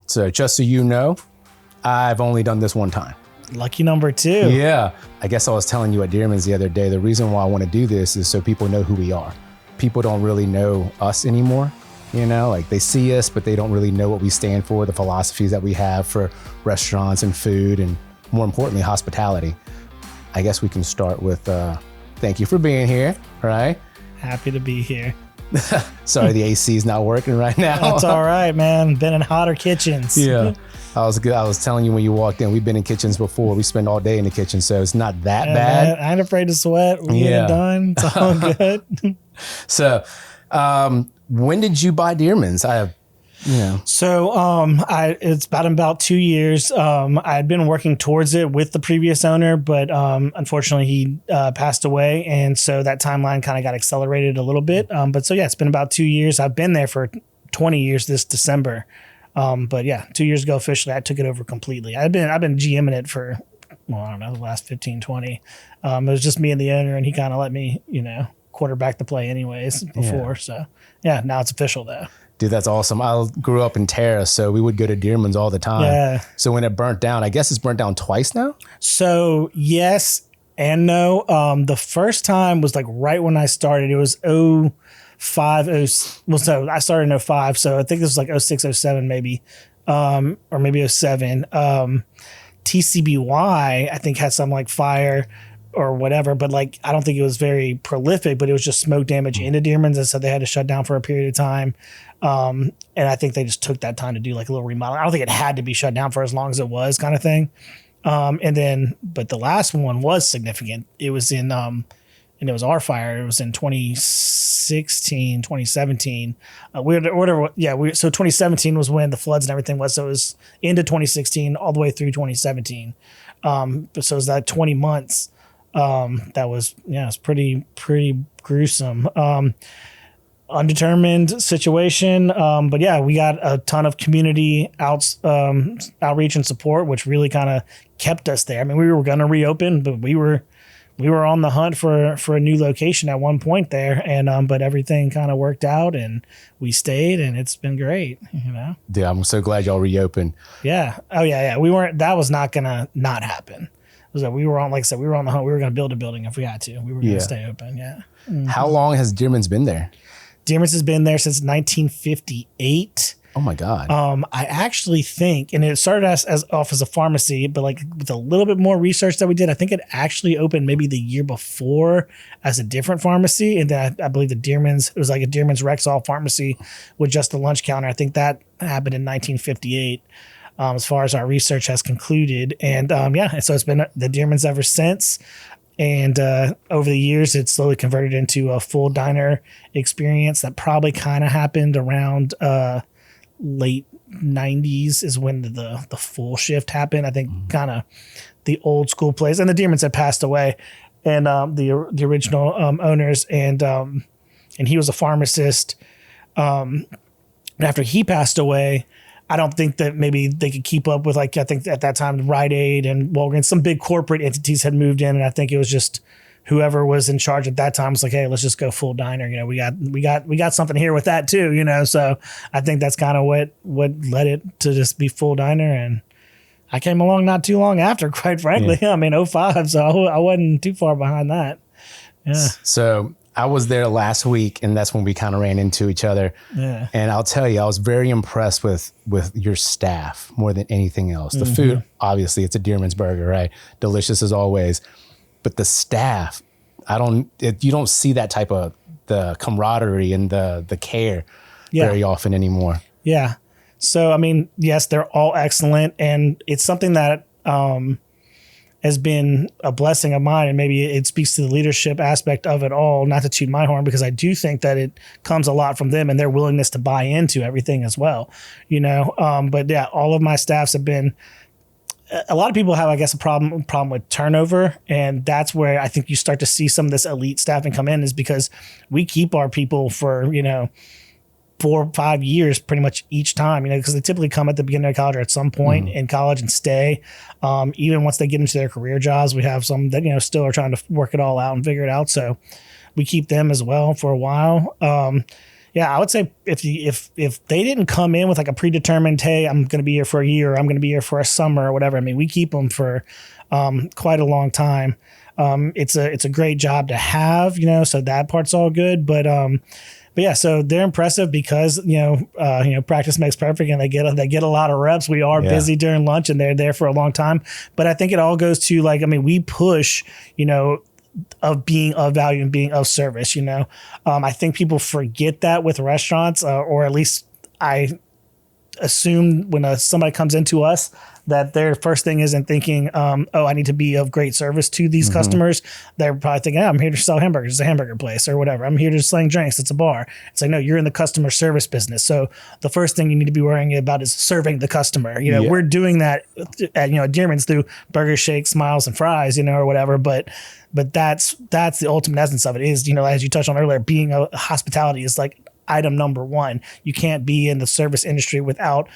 So just so you know, I've only done this one time. Lucky number 2. Yeah. I guess I was telling you at Dearman's the other day, the reason why I want to do this is so people know who we are. People don't really know us anymore. You know, like they see us, but they don't really know what we stand for, the philosophies that we have for restaurants and food, and more importantly, hospitality. I guess we can start with thank you for being here, right? Happy to be here. Sorry, the AC is not working right now. That's all right, man. Been in hotter kitchens. Yeah. I was telling you when you walked in, we've been in kitchens before. We spend all day in the kitchen, so it's not that bad. Man, I ain't afraid to sweat. We're getting done. It's all good. So, when did you buy Dearman's? So it's been about 2 years. I had been working towards it with the previous owner, but unfortunately he passed away, and so that timeline kind of got accelerated a little bit. But so yeah, it's been about 2 years. I've been there for 20 years this December. But yeah, 2 years ago officially I took it over completely. I've been GMing it for, well, I don't know, the last 15, 20. It was just me and the owner, and he kind of let me, quarterback the play anyways before. Yeah. So yeah, now it's official though. Dude, that's awesome. I grew up in Terrace, so we would go to Dearman's all the time. Yeah. So when it burnt down, I guess it's burnt down twice now? So yes and no. The first time was like right when I started. It was 05, so I started in 05, so I think this was like 06, 07 maybe, or maybe 07. TCBY, I think, had some like fire or whatever, but like I don't think it was very prolific, but it was just smoke damage into Dearman's, and so they had to shut down for a period of time. And I think they just took that time to do like a little remodel. I don't think it had to be shut down for as long as it was, kind of thing. But the last one was significant. It was in and it was our fire. It was in 2016, 2017. So 2017 was when the floods and everything was. So it was into 2016 all the way through 2017. So it was that 20 months. That was, it's pretty gruesome. Undetermined situation. But yeah, we got a ton of community outreach and support, which really kind of kept us there. I mean, we were going to reopen, but we were on the hunt for a new location at one point there, and but everything kind of worked out, and we stayed, and it's been great. Dude, I'm so glad y'all reopened. Yeah. Oh yeah. That was not gonna not happen. It was like we were on the hunt. We were gonna build a building if we had to. We were gonna stay open. Yeah. Mm-hmm. How long has Dearman's been there? Dearman's has been there since 1958. Oh my God. I actually think, and it started as a pharmacy, but like with a little bit more research that we did, I think it actually opened maybe the year before as a different pharmacy. And then I believe it was like a Dearman's Rexall pharmacy with just the lunch counter. I think that happened in 1958. As far as our research has concluded. And so it's been the Dearman's ever since. And over the years, it's slowly converted into a full diner experience. That probably kind of happened around late 90s is when the full shift happened. I think kind of the old school place. And the Dearman's had passed away. And the original owners. And he was a pharmacist. After he passed away, I don't think that maybe they could keep up with, like, I think at that time, Rite Aid and Walgreens, some big corporate entities had moved in. And I think it was just whoever was in charge at that time was like, hey, let's just go full diner. We got something here with that too, So I think that's kind of what led it to just be full diner. And I came along not too long after, quite frankly. Yeah. I mean, 05, so I wasn't too far behind that. Yeah. So I was there last week, and that's when we kind of ran into each other. Yeah. And I'll tell you, I was very impressed with your staff more than anything else. The food, obviously, it's a Dearman's burger, right? Delicious as always. But the staff, you don't see that type of the camaraderie and the care very often anymore. Yeah. So, I mean, yes, they're all excellent. And it's something that has been a blessing of mine, and maybe it speaks to the leadership aspect of it all, not to toot my horn, because I do think that it comes a lot from them and their willingness to buy into everything as well, but yeah, all of my staffs have been, a lot of people have, I guess, a problem with turnover. And that's where I think you start to see some of this elite staffing come in, is because we keep our people for, 4 or 5 years pretty much each time, because they typically come at the beginning of college or at some point in college and stay. Even once they get into their career jobs, we have some that, still are trying to work it all out and figure it out. So we keep them as well for a while. Yeah, I would say if they didn't come in with like a predetermined, hey, I'm going to be here for a year, or I'm going to be here for a summer or whatever. I mean, we keep them for quite a long time. It's a great job to have, so that part's all good. But yeah, so they're impressive because practice makes perfect, and they get a lot of reps. We are busy during lunch, and they're there for a long time. But I think it all goes to we push, of being of value and being of service. I think people forget that with restaurants, or at least I assume when somebody comes into us that their first thing isn't thinking, I need to be of great service to these customers. They're probably thinking, I'm here to sell hamburgers. It's a hamburger place or whatever. I'm here to sling drinks. It's a bar. It's like, no, you're in the customer service business. So the first thing you need to be worrying about is serving the customer. We're doing that at Dearman's through burgers, shakes, smiles, and fries, or whatever. But that's the ultimate essence of it is, as you touched on earlier, being a hospitality is like item number one. You can't be in the service industry without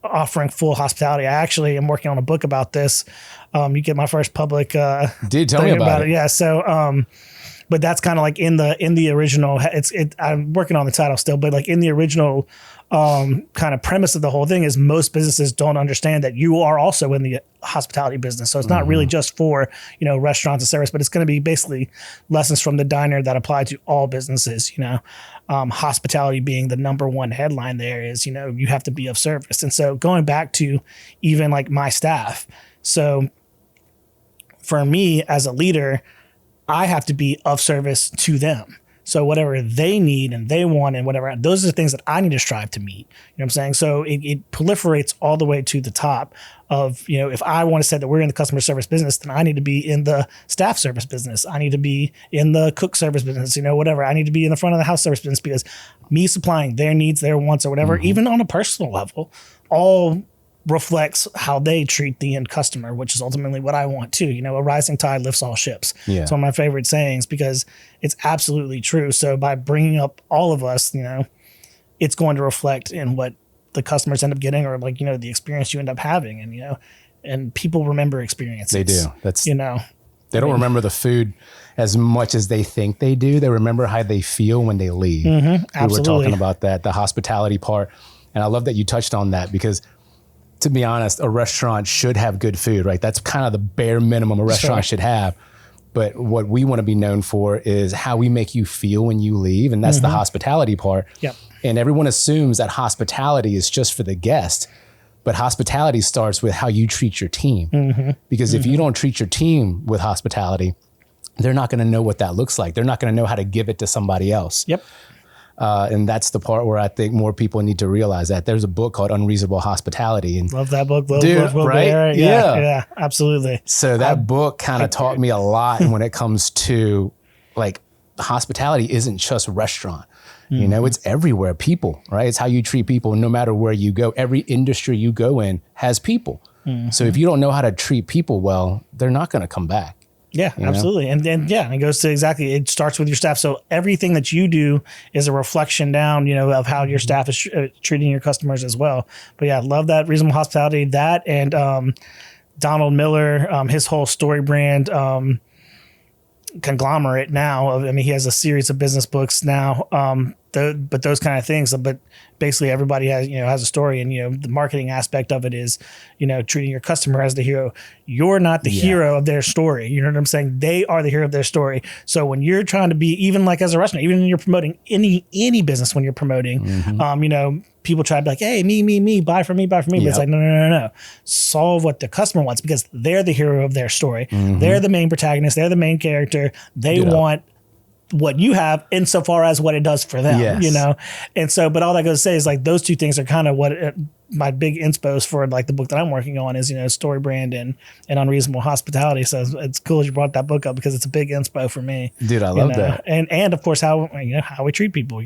offering full hospitality. I actually am working on a book about this. You get my first public dude, tell me about it. Yeah. So but that's kind of like in the original, I'm working on the title still, but like in the original kind of premise of the whole thing is most businesses don't understand that you are also in the hospitality business. So it's not really just for, restaurants and service, but it's going to be basically lessons from the diner that apply to all businesses, hospitality being the number one headline there is, you have to be of service. And so going back to even like my staff. So for me as a leader, I have to be of service to them. So whatever they need and they want and whatever, those are the things that I need to strive to meet. You know what I'm saying? So it proliferates all the way to the top of, if I want to say that we're in the customer service business, then I need to be in the staff service business. I need to be in the cook service business, whatever. I need to be in the front of the house service business because me supplying their needs, their wants or whatever, even on a personal level, all reflects how they treat the end customer, which is ultimately what I want too. A rising tide lifts all ships. Yeah. It's one of my favorite sayings because it's absolutely true. So by bringing up all of us, it's going to reflect in what the customers end up getting or like, the experience you end up having. And, and people remember experiences. They do. That's, they don't remember the food as much as they think they do. They remember how they feel when they leave. Absolutely. We were talking about that, the hospitality part. And I love that you touched on that because to be honest, a restaurant should have good food, right? That's kind of the bare minimum a restaurant should have. But what we want to be known for is how we make you feel when you leave. And that's the hospitality part. Yep. And everyone assumes that hospitality is just for the guest. But hospitality starts with how you treat your team. Because if you don't treat your team with hospitality, they're not going to know what that looks like. They're not going to know how to give it to somebody else. Yep. And that's the part where I think more people need to realize that. There's a book called Unreasonable Hospitality. And love that book. Dude, right? Yeah, absolutely. So that book kind of taught me a lot when it comes to like hospitality isn't just restaurant. It's everywhere. People, right? It's how you treat people no matter where you go. Every industry you go in has people. So if you don't know how to treat people well, they're not going to come back. Yeah, absolutely. And it goes to exactly, it starts with your staff. So everything that you do is a reflection down, of how your staff is treating your customers as well. But yeah, love that reasonable hospitality, that and Donald Miller, his whole story brand conglomerate now. He has a series of business books now, but those kind of things. But basically everybody has a story, and the marketing aspect of it is treating your customer as the hero. You're not the hero of their story. You know what I'm saying? They are the hero of their story. So when you're trying to be, even like as a restaurant, even when you're promoting any business, when you're promoting, people try to be like, hey, me, buy from me. But it's like, no. Solve what the customer wants because they're the hero of their story. They're the main protagonist. They're the main character. They want what you have insofar as what it does for them, And so, but all that goes to say is like those two things are kind of what my big inspos for like the book that I'm working on is, story brand and Unreasonable Hospitality. So it's cool that you brought that book up because it's a big inspo for me. Dude, I love that. And of course, how we treat people,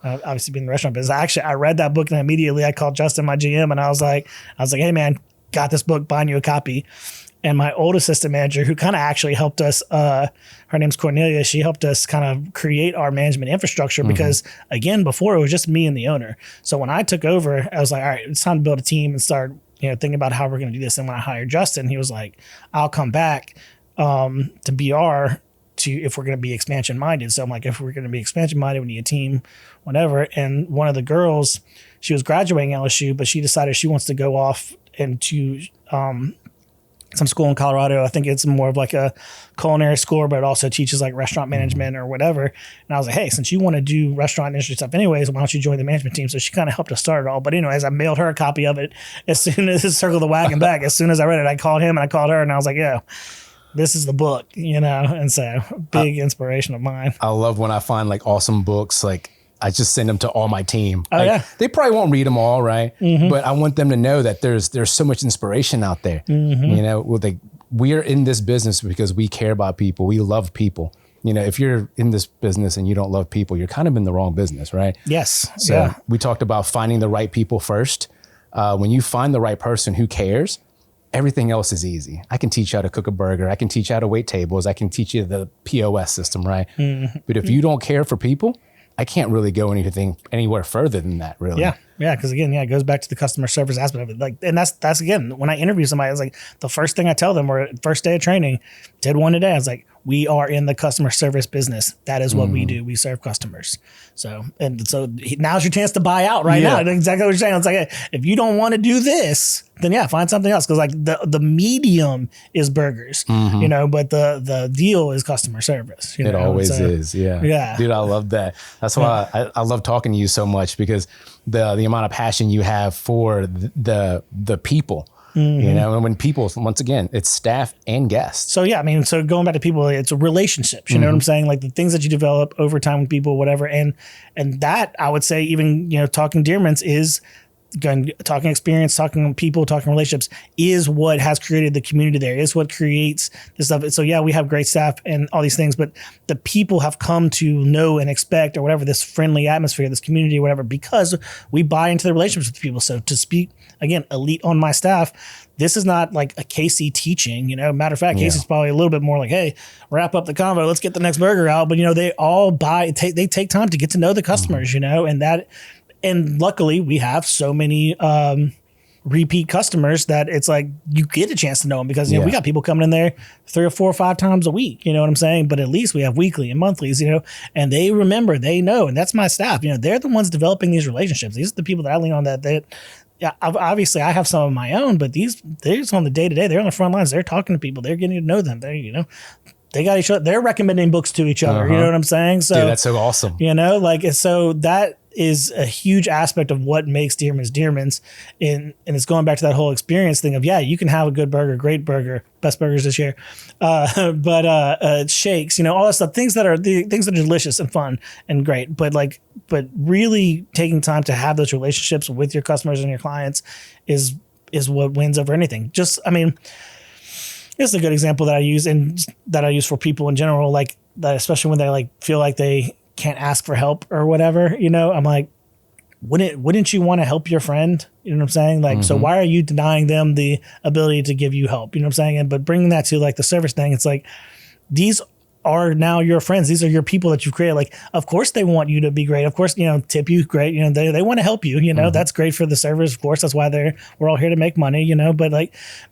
obviously being in the restaurant business. Actually, I read that book and immediately I called Justin, my GM, and I was like, hey man, got this book, buying you a copy. And my old assistant manager, who kind of actually helped us, her name's Cornelia. She helped us kind of create our management infrastructure because, again, before it was just me and the owner. So when I took over, I was like, all right, it's time to build a team and start, thinking about how we're going to do this. And when I hired Justin, he was like, I'll come back to BR if we're going to be expansion minded. So I'm like, if we're going to be expansion minded, we need a team, whatever. And one of the girls, she was graduating LSU, but she decided she wants to go off into some school in Colorado. I think it's more of like a culinary school, but it also teaches like restaurant management or whatever. And I was like, hey, since you want to do restaurant industry stuff anyways, why don't you join the management team? So she kind of helped us start it all. But anyways, I mailed her a copy of it as soon as Circle the Wagon back. As soon as I read it, I called him and I called her and I was like, yeah, this is the book, and so big inspiration of mine. I love when I find like awesome books, like I just send them to all my team. Oh, like, yeah. They probably won't read them all, right? Mm-hmm. But I want them to know that there's so much inspiration out there. Mm-hmm. We are in this business because we care about people. We love people. If you're in this business and you don't love people, you're kind of in the wrong business, right? Yes. So we talked about finding the right people first. When you find the right person who cares, everything else is easy. I can teach you how to cook a burger. I can teach you how to wait tables. I can teach you the POS system, right? Mm-hmm. But if you don't care for people, I can't really go anywhere further than that, really. Yeah. Yeah. Because again, it goes back to the customer service aspect of it. Like, and that's again, when I interview somebody, it's like the first thing I tell them, or first day of training, did one today. I was like, we are in the customer service business. That is what we do. We serve customers. So now's your chance to buy out right now. Exactly what you're saying. It's like, hey, if you don't want to do this, then find something else. Cause like the medium is burgers, but the deal is customer service. It always is. Yeah. Yeah. Dude, I love that. That's why I love talking to you so much, because the amount of passion you have for the people. Mm-hmm. And when people, once again, it's staff and guests. So so going back to people, it's relationships. You know what I'm saying? Like the things that you develop over time with people, whatever. And that I would say, even talking Dearman's is talking experience, talking people, talking relationships is what has created the community there, is what creates this stuff. So we have great staff and all these things, but the people have come to know and expect, or whatever, this friendly atmosphere, this community, or whatever, because we buy into the relationships with people. So to speak, again, elite on my staff, this is not like a Casey teaching, matter of fact, Casey's probably a little bit more like, hey, wrap up the convo, let's get the next burger out. But, they all they take time to get to know the customers, and luckily we have so many repeat customers that it's like you get a chance to know them, because we got people coming in there 3 or 4 or 5 times a week. You know what I'm saying? But at least we have weekly and monthlies, and they remember, they know, and that's my staff. They're the ones developing these relationships. These are the people that I lean on. Obviously I have some of my own, but they're just on the day to day. They're on the front lines. They're talking to people. They're getting to know them. They got each other. They're recommending books to each other. You know what I'm saying? So dude, that's so awesome. So that is a huge aspect of what makes Dearman's. And it's going back to that whole experience thing of, you can have a good burger, great burger, best burgers this year. But shakes, all that stuff, things that are delicious and fun and great. But really taking time to have those relationships with your customers and your clients is what wins over anything. This is a good example that I use, and that I use for people in general, like that, especially when they feel like they can't ask for help or whatever, I'm like, wouldn't you want to help your friend? You know what I'm saying? So why are you denying them the ability to give you help? You know what I'm saying? But bringing that to the service thing, it's like, these are now your friends. These are your people that you've created. Of course they want you to be great. Of course, tip you great. They want to help you, that's great for the servers. Of course, that's why we're all here to make money,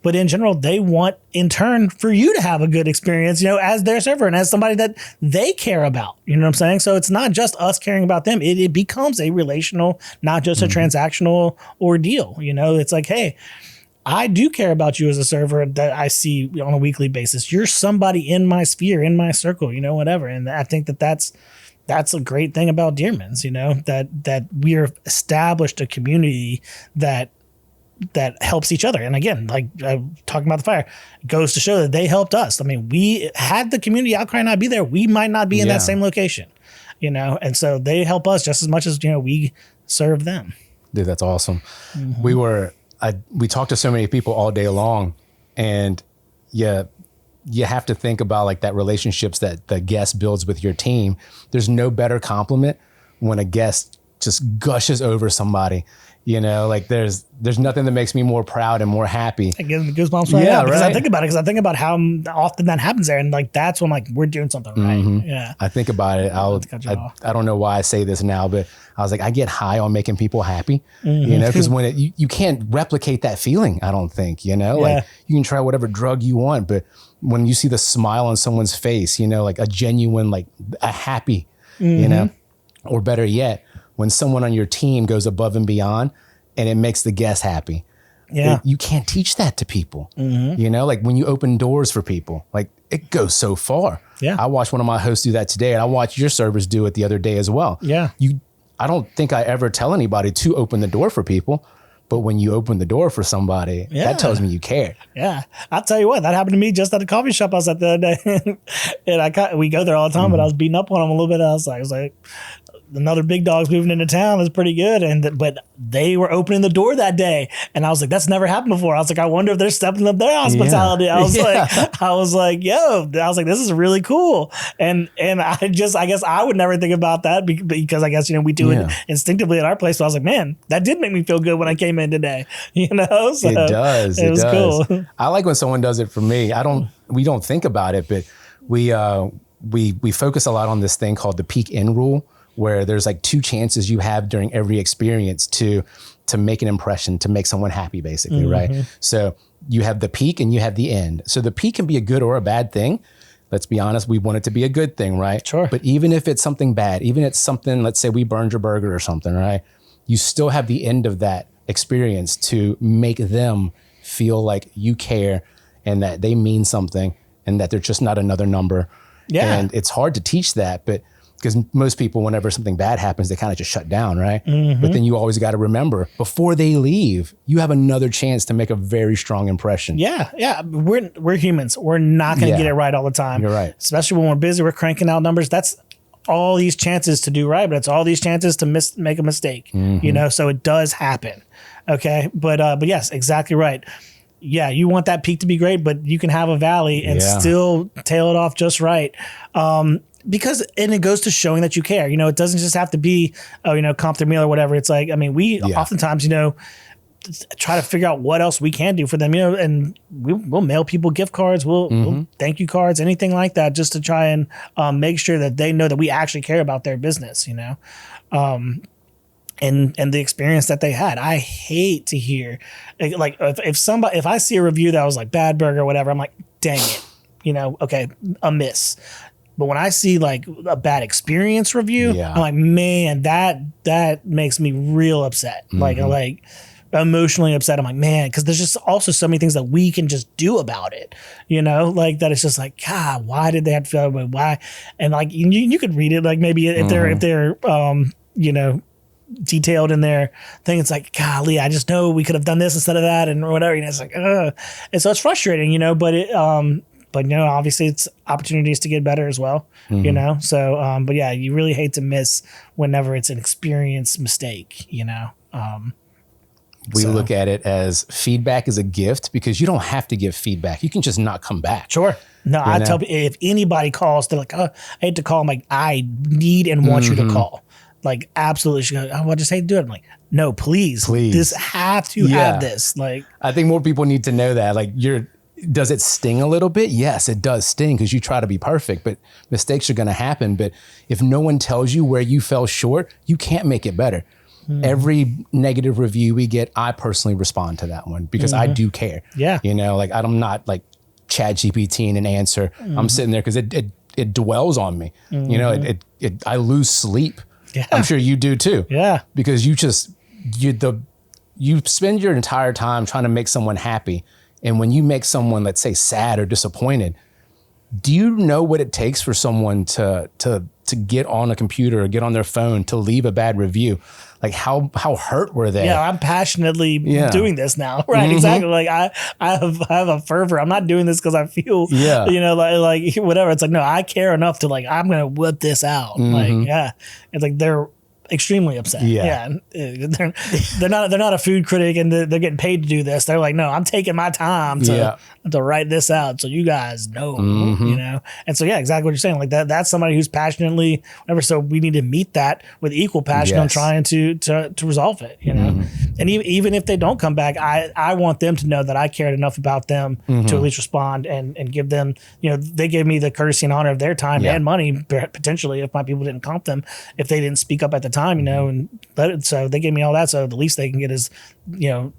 but in general, they want in turn for you to have a good experience, as their server and as somebody that they care about, you know what I'm saying? So it's not just us caring about them. It becomes a relational, not just a transactional ordeal. It's like, hey, I do care about you as a server that I see on a weekly basis. You're somebody in my sphere, in my circle, whatever. And I think that's a great thing about Dearman's, that we're established a community that helps each other. And again, talking about the fire, it goes to show that they helped us. I mean, we had the community outcry not be there, we might not be in that same location, and so they help us just as much as, we serve them. Dude, that's awesome. Mm-hmm. We talked to so many people all day long, and you have to think about that relationships that the guest builds with your team. There's no better compliment when a guest just gushes over somebody Like there's nothing that makes me more proud and more happy. I get goosebumps right now because I think about it. Because I think about how often that happens there, and like that's when like we're doing something right. Yeah, I think about it. I don't know why I say this now, but I was like, I get high on making people happy. Because when you can't replicate that feeling. I don't think. Like you can try whatever drug you want, but when you see the smile on someone's face, like a genuine, like a happy, or better yet, when someone on your team goes above and beyond and it makes the guests happy. Yeah. You can't teach that to people. Like when you open doors for people, like it goes so far. Yeah. I watched one of my hosts do that today, and I watched your servers do it the other day as well. Yeah. I don't think I ever tell anybody to open the door for people, but when you open the door for somebody, that tells me you care. Yeah. I'll tell you what, that happened to me just at the coffee shop I was at the other day. And we go there all the time, but I was beating up on them a little bit. I was like, another big dog's moving into town is pretty good. But they were opening the door that day. And I was like, that's never happened before. I was like, I wonder if they're stepping up their hospitality. I was like, this is really cool. And I guess I would never think about that because I guess, we do it instinctively at our place. So I was like, man, that did make me feel good when I came in today, So it does. It was cool. I like when someone does it for me. We don't think about it, but we focus a lot on this thing called the peak in rule, where there's like 2 chances you have during every experience to make an impression, to make someone happy, basically, right? So you have the peak and you have the end. So the peak can be a good or a bad thing. Let's be honest, we want it to be a good thing, right? Sure. But even if it's something bad, even if it's something, let's say we burned your burger or something, right? You still have the end of that experience to make them feel like you care and that they mean something and that they're just not another number. Yeah. And it's hard to teach that, but because most people, whenever something bad happens, they kind of just shut down, right? But then you always got to remember, before they leave, you have another chance to make a very strong impression. Yeah. We're humans. We're not going to get it right all the time. You're right. Especially when we're busy, we're cranking out numbers. That's all these chances to do right, but it's all these chances to make a mistake. So it does happen. Okay, but yes, exactly right. Yeah, you want that peak to be great, but you can have a valley and still tail it off just right. Because it goes to showing that you care. It doesn't just have to be, comp their meal or whatever. It's like, we oftentimes, try to figure out what else we can do for them, and we'll mail people gift cards, we'll thank you cards, anything like that, just to try and make sure that they know that we actually care about their business, and the experience that they had. I hate to hear, like, if I see a review that was like bad burger or whatever, I'm like, dang it, okay, a miss. But when I see like a bad experience review, I'm like, man, that makes me real upset. Like emotionally upset. I'm like, man, because there's just also so many things that we can just do about it, like that. It's just like, God, why did they have to feel that way? Why? And like you could read it, like maybe if they're detailed in their thing, it's like, golly, I just know we could have done this instead of that, and whatever. It's like, and so it's frustrating, but it but obviously it's opportunities to get better as well, so but yeah, you really hate to miss whenever it's an experience mistake. We look at it as feedback is a gift, because you don't have to give feedback. You can just not come back. Sure. No, I tell people, if anybody calls, they're like, oh, I hate to call. I'm like, I need and want you to call. Like, absolutely. She goes, oh, well, just hate to do it. I'm like, no, please. This have to have this. Like, I think more people need to know that. Like, does it sting a little bit? Yes, it does sting, because you try to be perfect, but mistakes are going to happen. But if no one tells you where you fell short, you can't make it better. Every negative review we get, I personally respond to that one, because I do care. Yeah. Like, I'm not like ChatGPTing an answer. I'm sitting there because it dwells on me. I lose sleep. Yeah. I'm sure you do too. Yeah. Because you spend your entire time trying to make someone happy. And when you make someone, let's say, sad or disappointed, do you know what it takes for someone to get on a computer or get on their phone to leave a bad review? Like, how hurt were they? Yeah, I'm passionately doing this now. Right, exactly. Like I have a fervor. I'm not doing this because I feel, like whatever. It's like, no, I care enough to, like, I'm going to whip this out. Like, it's like they're extremely upset. Yeah. They're not a food critic and they're getting paid to do this. They're like, no, I'm taking my time to write this out so you guys know, you know? And so, yeah, exactly what you're saying. Like that's somebody who's passionately, whatever. So we need to meet that with equal passion on trying to resolve it, you know? And even if they don't come back, I want them to know that I cared enough about them to at least respond and give them, you know, they gave me the courtesy and honor of their time and money, potentially, if my people didn't comp them, if they didn't speak up at the time, you know, and so they gave me all that. So the least they can get is, you know,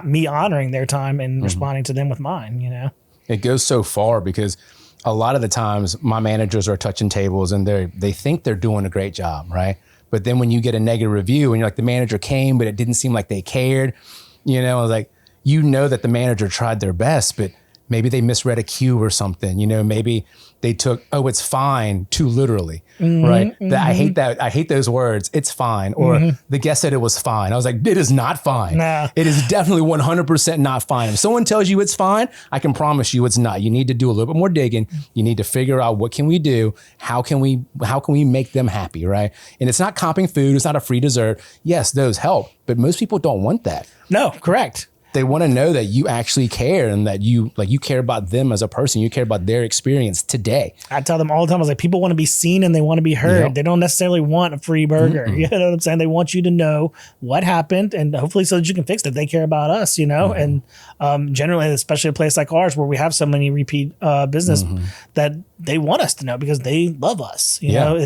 me honoring their time and responding to them with mine, you know. It goes so far because a lot of the times my managers are touching tables and they think they're doing a great job, right? But then when you get a negative review and you're like, the manager came, but it didn't seem like they cared, you know, like, you know that the manager tried their best, but maybe they misread a cue or something, you know, maybe they took, oh, it's fine, too literally, right? I hate that. I hate those words. It's fine. Or the guest said it was fine. I was like, it is not fine. Nah. It is definitely 100% not fine. If someone tells you it's fine, I can promise you it's not. You need to do a little bit more digging. You need to figure out what can we do? How can we make them happy, right? And it's not comping food. It's not a free dessert. Yes, those help, but most people don't want that. No, correct. They want to know that you actually care and that you care about them as a person. You care about their experience today. I tell them all the time, I was like, people want to be seen and they want to be heard. Yep. They don't necessarily want a free burger. You know what I'm saying? They want you to know what happened and hopefully so that you can fix it. They care about us, you know? And generally, especially a place like ours where we have so many repeat business that they want us to know because they love us. You know,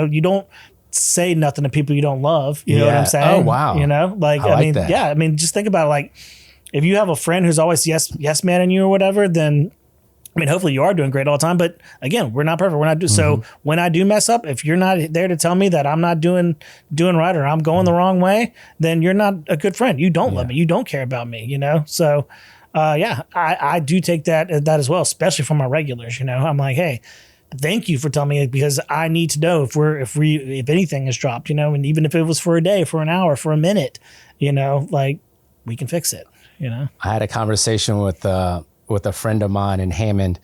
you don't say nothing to people you don't love. You know what I'm saying? Oh, wow. You know, like, I mean, that. I mean, just think about it, like, if you have a friend who's always yes man in you or whatever, then I mean, hopefully you are doing great all the time. But again, we're not perfect. We're not so when I do mess up, if you're not there to tell me that I'm not doing right or I'm going the wrong way, then you're not a good friend. You don't love me. You don't care about me. You know. So I do take that as well, especially from my regulars. You know, I'm like, hey, thank you for telling me because I need to know if anything is dropped. You know, and even if it was for a day, for an hour, for a minute, you know, like we can fix it. You know, I had a conversation with a friend of mine in Hammond,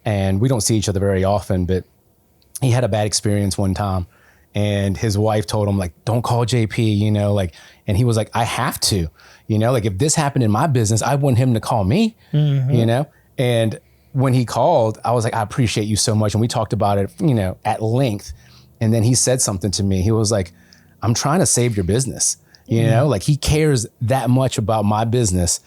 and we don't see each other very often, but he had a bad experience one time, and his wife told him, like, don't call JP, you know, like, and he was like, I have to, you know, like if this happened in my business, I want him to call me, you know, and when he called, I was like, I appreciate you so much. And we talked about it, you know, at length. And then he said something to me. He was like, I'm trying to save your business. You know, like he cares that much about my business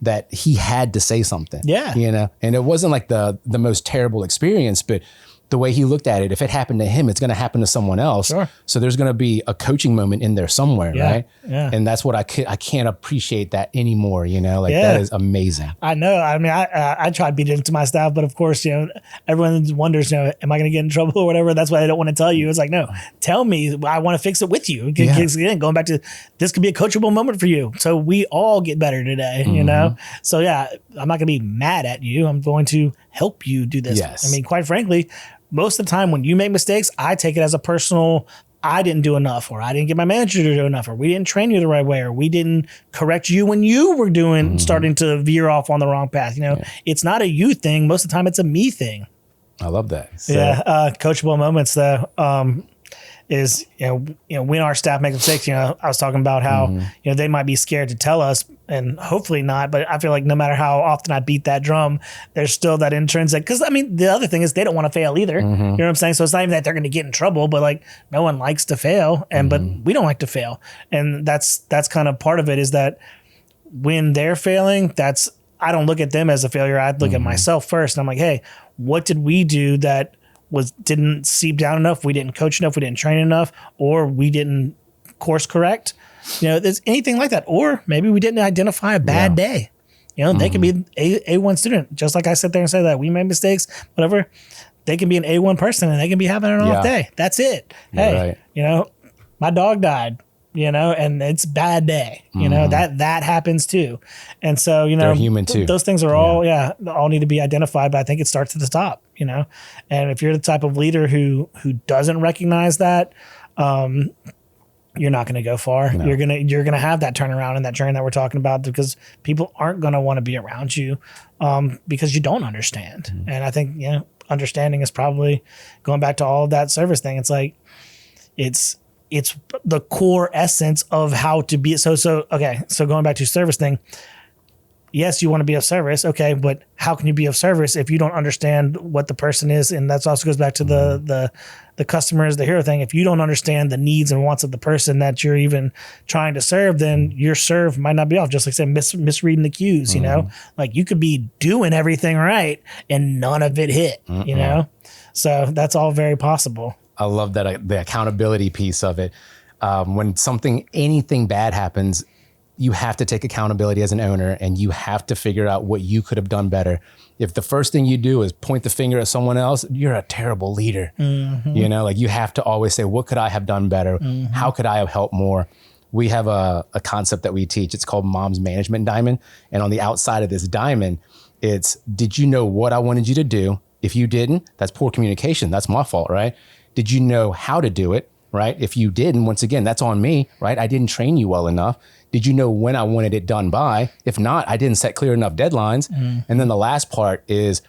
that he had to say something. Yeah. You know, and it wasn't like the most terrible experience, but the way he looked at it, if it happened to him, it's going to happen to someone else. Sure. So there's going to be a coaching moment in there somewhere, right? Yeah. And that's what I can't appreciate that anymore. You know, like that is amazing. I know. I mean, I try to beat it into my staff, but of course, you know, everyone wonders, you know, am I going to get in trouble or whatever? That's why I don't want to tell you. It's like, no, tell me. I want to fix it with you. Again, going back to this could be a coachable moment for you. So we all get better today, you know? So yeah, I'm not going to be mad at you. I'm going to help you do this. Yes. I mean, quite frankly, most of the time when you make mistakes, I take it as a personal, I didn't do enough, or I didn't get my manager to do enough, or we didn't train you the right way, or we didn't correct you when you were starting to veer off on the wrong path. You know, it's not a you thing. Most of the time it's a me thing. I love that. So. Coachable moments though, is, you know, when our staff make mistakes, you know, I was talking about how, you know, they might be scared to tell us and hopefully not, but I feel like no matter how often I beat that drum, there's still that intrinsic, because I mean, the other thing is they don't want to fail either. You know what I'm saying? So it's not even that they're going to get in trouble, but like no one likes to fail but we don't like to fail. And that's kind of part of it, is that when they're failing, I don't look at them as a failure. I look at myself first, and I'm like, hey, what did we do that didn't seep down enough? We didn't coach enough. We didn't train enough, or we didn't course correct. You know, there's anything like that. Or maybe we didn't identify a bad day. You know, they can be an A1 student. Just like I sit there and say that we made mistakes, whatever. They can be an A1 person and they can be having an off day. That's it. Hey, you know, my dog died, you know, and it's a bad day. You know, that happens too. And so, you know, they're human too. Those things are all need to be identified, but I think it starts at the top, you know. And if you're the type of leader who doesn't recognize that, you're not going to go far. No. You're going to have that turnaround and that journey that we're talking about, because people aren't going to want to be around you because you don't understand. And I think, you know, understanding is probably going back to all of that service thing. It's like, it's the core essence of how to be. So going back to service thing. Yes, you want to be of service. Okay. But how can you be of service if you don't understand what the person is? And that also goes back to the customer is the hero thing. If you don't understand the needs and wants of the person that you're even trying to serve, then your serve might not be off. Just like I said, misreading the cues, you know, like you could be doing everything right and none of it hit, you know? So that's all very possible. I love that, the accountability piece of it. When anything bad happens, you have to take accountability as an owner, and you have to figure out what you could have done better. If the first thing you do is point the finger at someone else, you're a terrible leader. You know, like you have to always say, what could I have done better? How could I have helped more? We have a concept that we teach. It's called Mom's Management Diamond. And on the outside of this diamond, it's, did you know what I wanted you to do? If you didn't, that's poor communication. That's my fault, right? Did you know how to do it? Right? If you didn't, once again, that's on me, right? I didn't train you well enough. Did you know when I wanted it done by? If not, I didn't set clear enough deadlines. And then the last part is,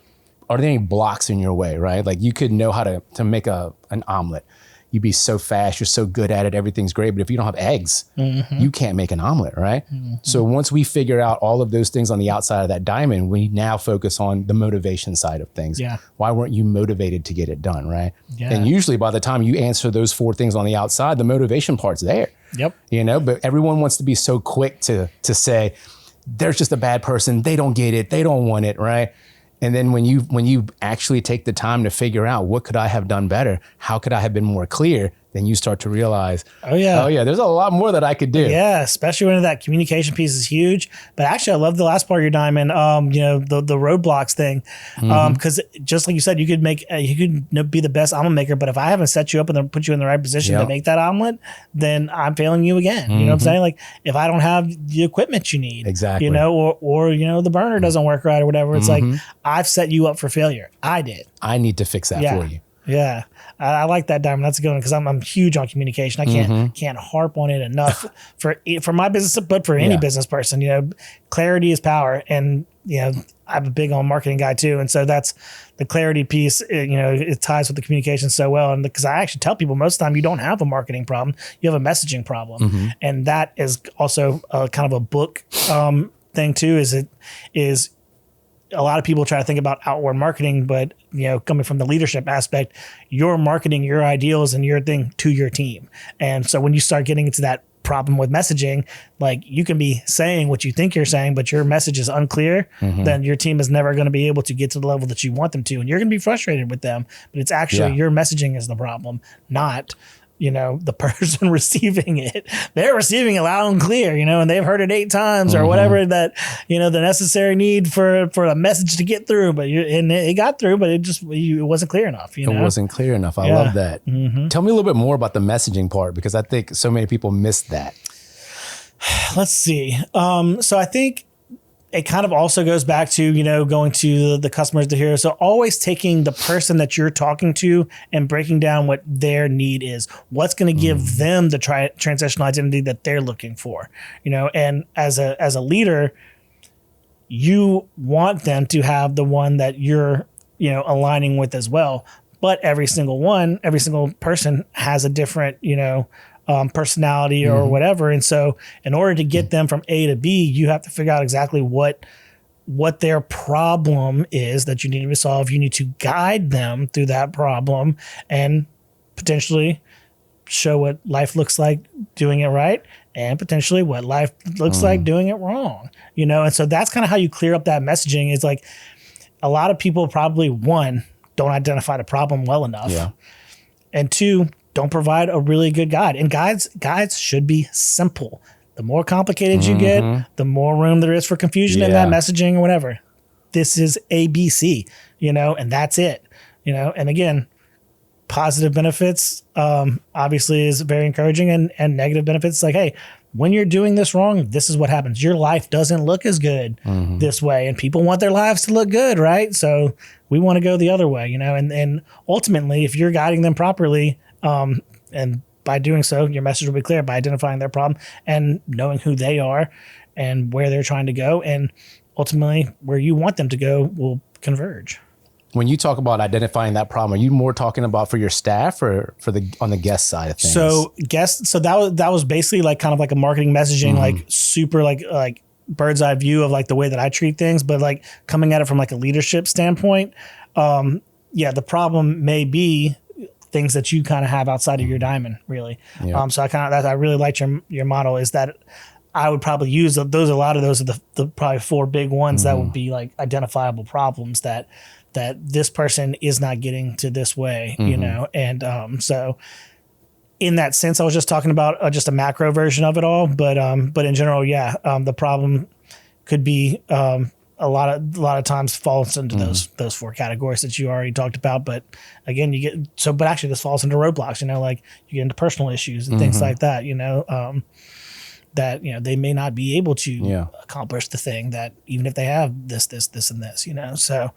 are there any blocks in your way, right? Like you could know how to make an omelet. You'd be so fast, you're so good at it, everything's great. But if you don't have eggs, you can't make an omelet, right? So once we figure out all of those things on the outside of that diamond, we now focus on the motivation side of things. Yeah. Why weren't you motivated to get it done, right? Yeah. And usually by the time you answer those 4 things on the outside, the motivation part's there. Yep. You know, but everyone wants to be so quick to say, there's just a bad person, they don't get it, they don't want it, right? And then when you actually take the time to figure out what could I have done better, how could I have been more clear, then you start to realize, oh yeah, there's a lot more that I could do. Yeah, especially when that communication piece is huge. But actually, I love the last part of your diamond. You know, the roadblocks thing, because just like you said, you could be the best omelet maker. But if I haven't set you up and then put you in the right position to make that omelet, then I'm failing you again. You know what I'm saying? Like if I don't have the equipment you need, exactly, you know, or you know the burner doesn't work right or whatever, it's like I've set you up for failure. I did. I need to fix that for you. Yeah, I like that, Diamond. That's a good one because I'm huge on communication. I can't harp on it enough for my business, but for any business person. You know, clarity is power, and you know I'm a big on marketing guy too, and so that's the clarity piece. You know, it ties with the communication so well, and because I actually tell people most of the time you don't have a marketing problem, you have a messaging problem, and that is also kind of a book thing too. Is a lot of people try to think about outward marketing, but you know, coming from the leadership aspect, you're marketing your ideals and your thing to your team. And so when you start getting into that problem with messaging, like you can be saying what you think you're saying, but your message is unclear, then your team is never going to be able to get to the level that you want them to. And you're going to be frustrated with them, but it's actually your messaging is the problem, not you know, the person receiving it. They're receiving it loud and clear, you know, and they've heard it 8 times or whatever that, you know, the necessary need for a message to get through. But it got through, but it wasn't clear enough. You know? It wasn't clear enough. I love that. Tell me a little bit more about the messaging part, because I think so many people miss that. Let's see. So I think it kind of also goes back to, you know, going to the customers to hear. So always taking the person that you're talking to and breaking down what their need is, what's going to give them the transitional identity that they're looking for, you know, and as a leader, you want them to have the one that you're, you know, aligning with as well. But every single person has a different, you know, personality or whatever. And so in order to get them from A to B, you have to figure out exactly what their problem is that you need to solve. You need to guide them through that problem and potentially show what life looks like doing it right and potentially what life looks like doing it wrong, you know? And so that's kind of how you clear up that messaging. Is like a lot of people probably, 1, don't identify the problem well enough. Yeah. And 2, don't provide a really good guide. And guides should be simple. The more complicated you get, the more room there is for confusion in that messaging or whatever. This is ABC, you know, and that's it, you know. And again, positive benefits obviously is very encouraging, and negative benefits like, hey, when you're doing this wrong, this is what happens. Your life doesn't look as good this way, and people want their lives to look good, right? So we want to go the other way, you know. And ultimately, if you're guiding them properly, and by doing so, your message will be clear by identifying their problem and knowing who they are and where they're trying to go. And ultimately, where you want them to go will converge. When you talk about identifying that problem, are you more talking about for your staff or on the guest side of things? So that was basically like kind of like a marketing messaging, like super like bird's eye view of like the way that I treat things, but like coming at it from like a leadership standpoint. The problem may be things that you kind of have outside of your diamond, really. Yeah. So I really liked your model is that I would probably use those. A lot of those are the probably 4 big ones that would be like identifiable problems that this person is not getting to this way, you know? And so in that sense, I was just talking about just a macro version of it all, but in general, the problem could be a lot of times falls into those 4 categories that you already talked about. But again, but actually this falls into roadblocks, you know, like you get into personal issues and things like that, you know, that, you know, they may not be able to accomplish the thing that even if they have this, and this, you know, so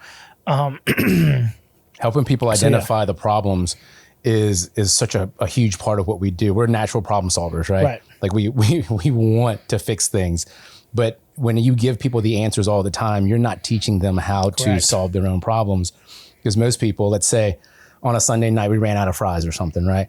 helping people identify the problems is such a huge part of what we do. We're natural problem solvers, right? Like we want to fix things, but when you give people the answers all the time, you're not teaching them how to solve their own problems. Because most people, let's say on a Sunday night, we ran out of fries or something, right?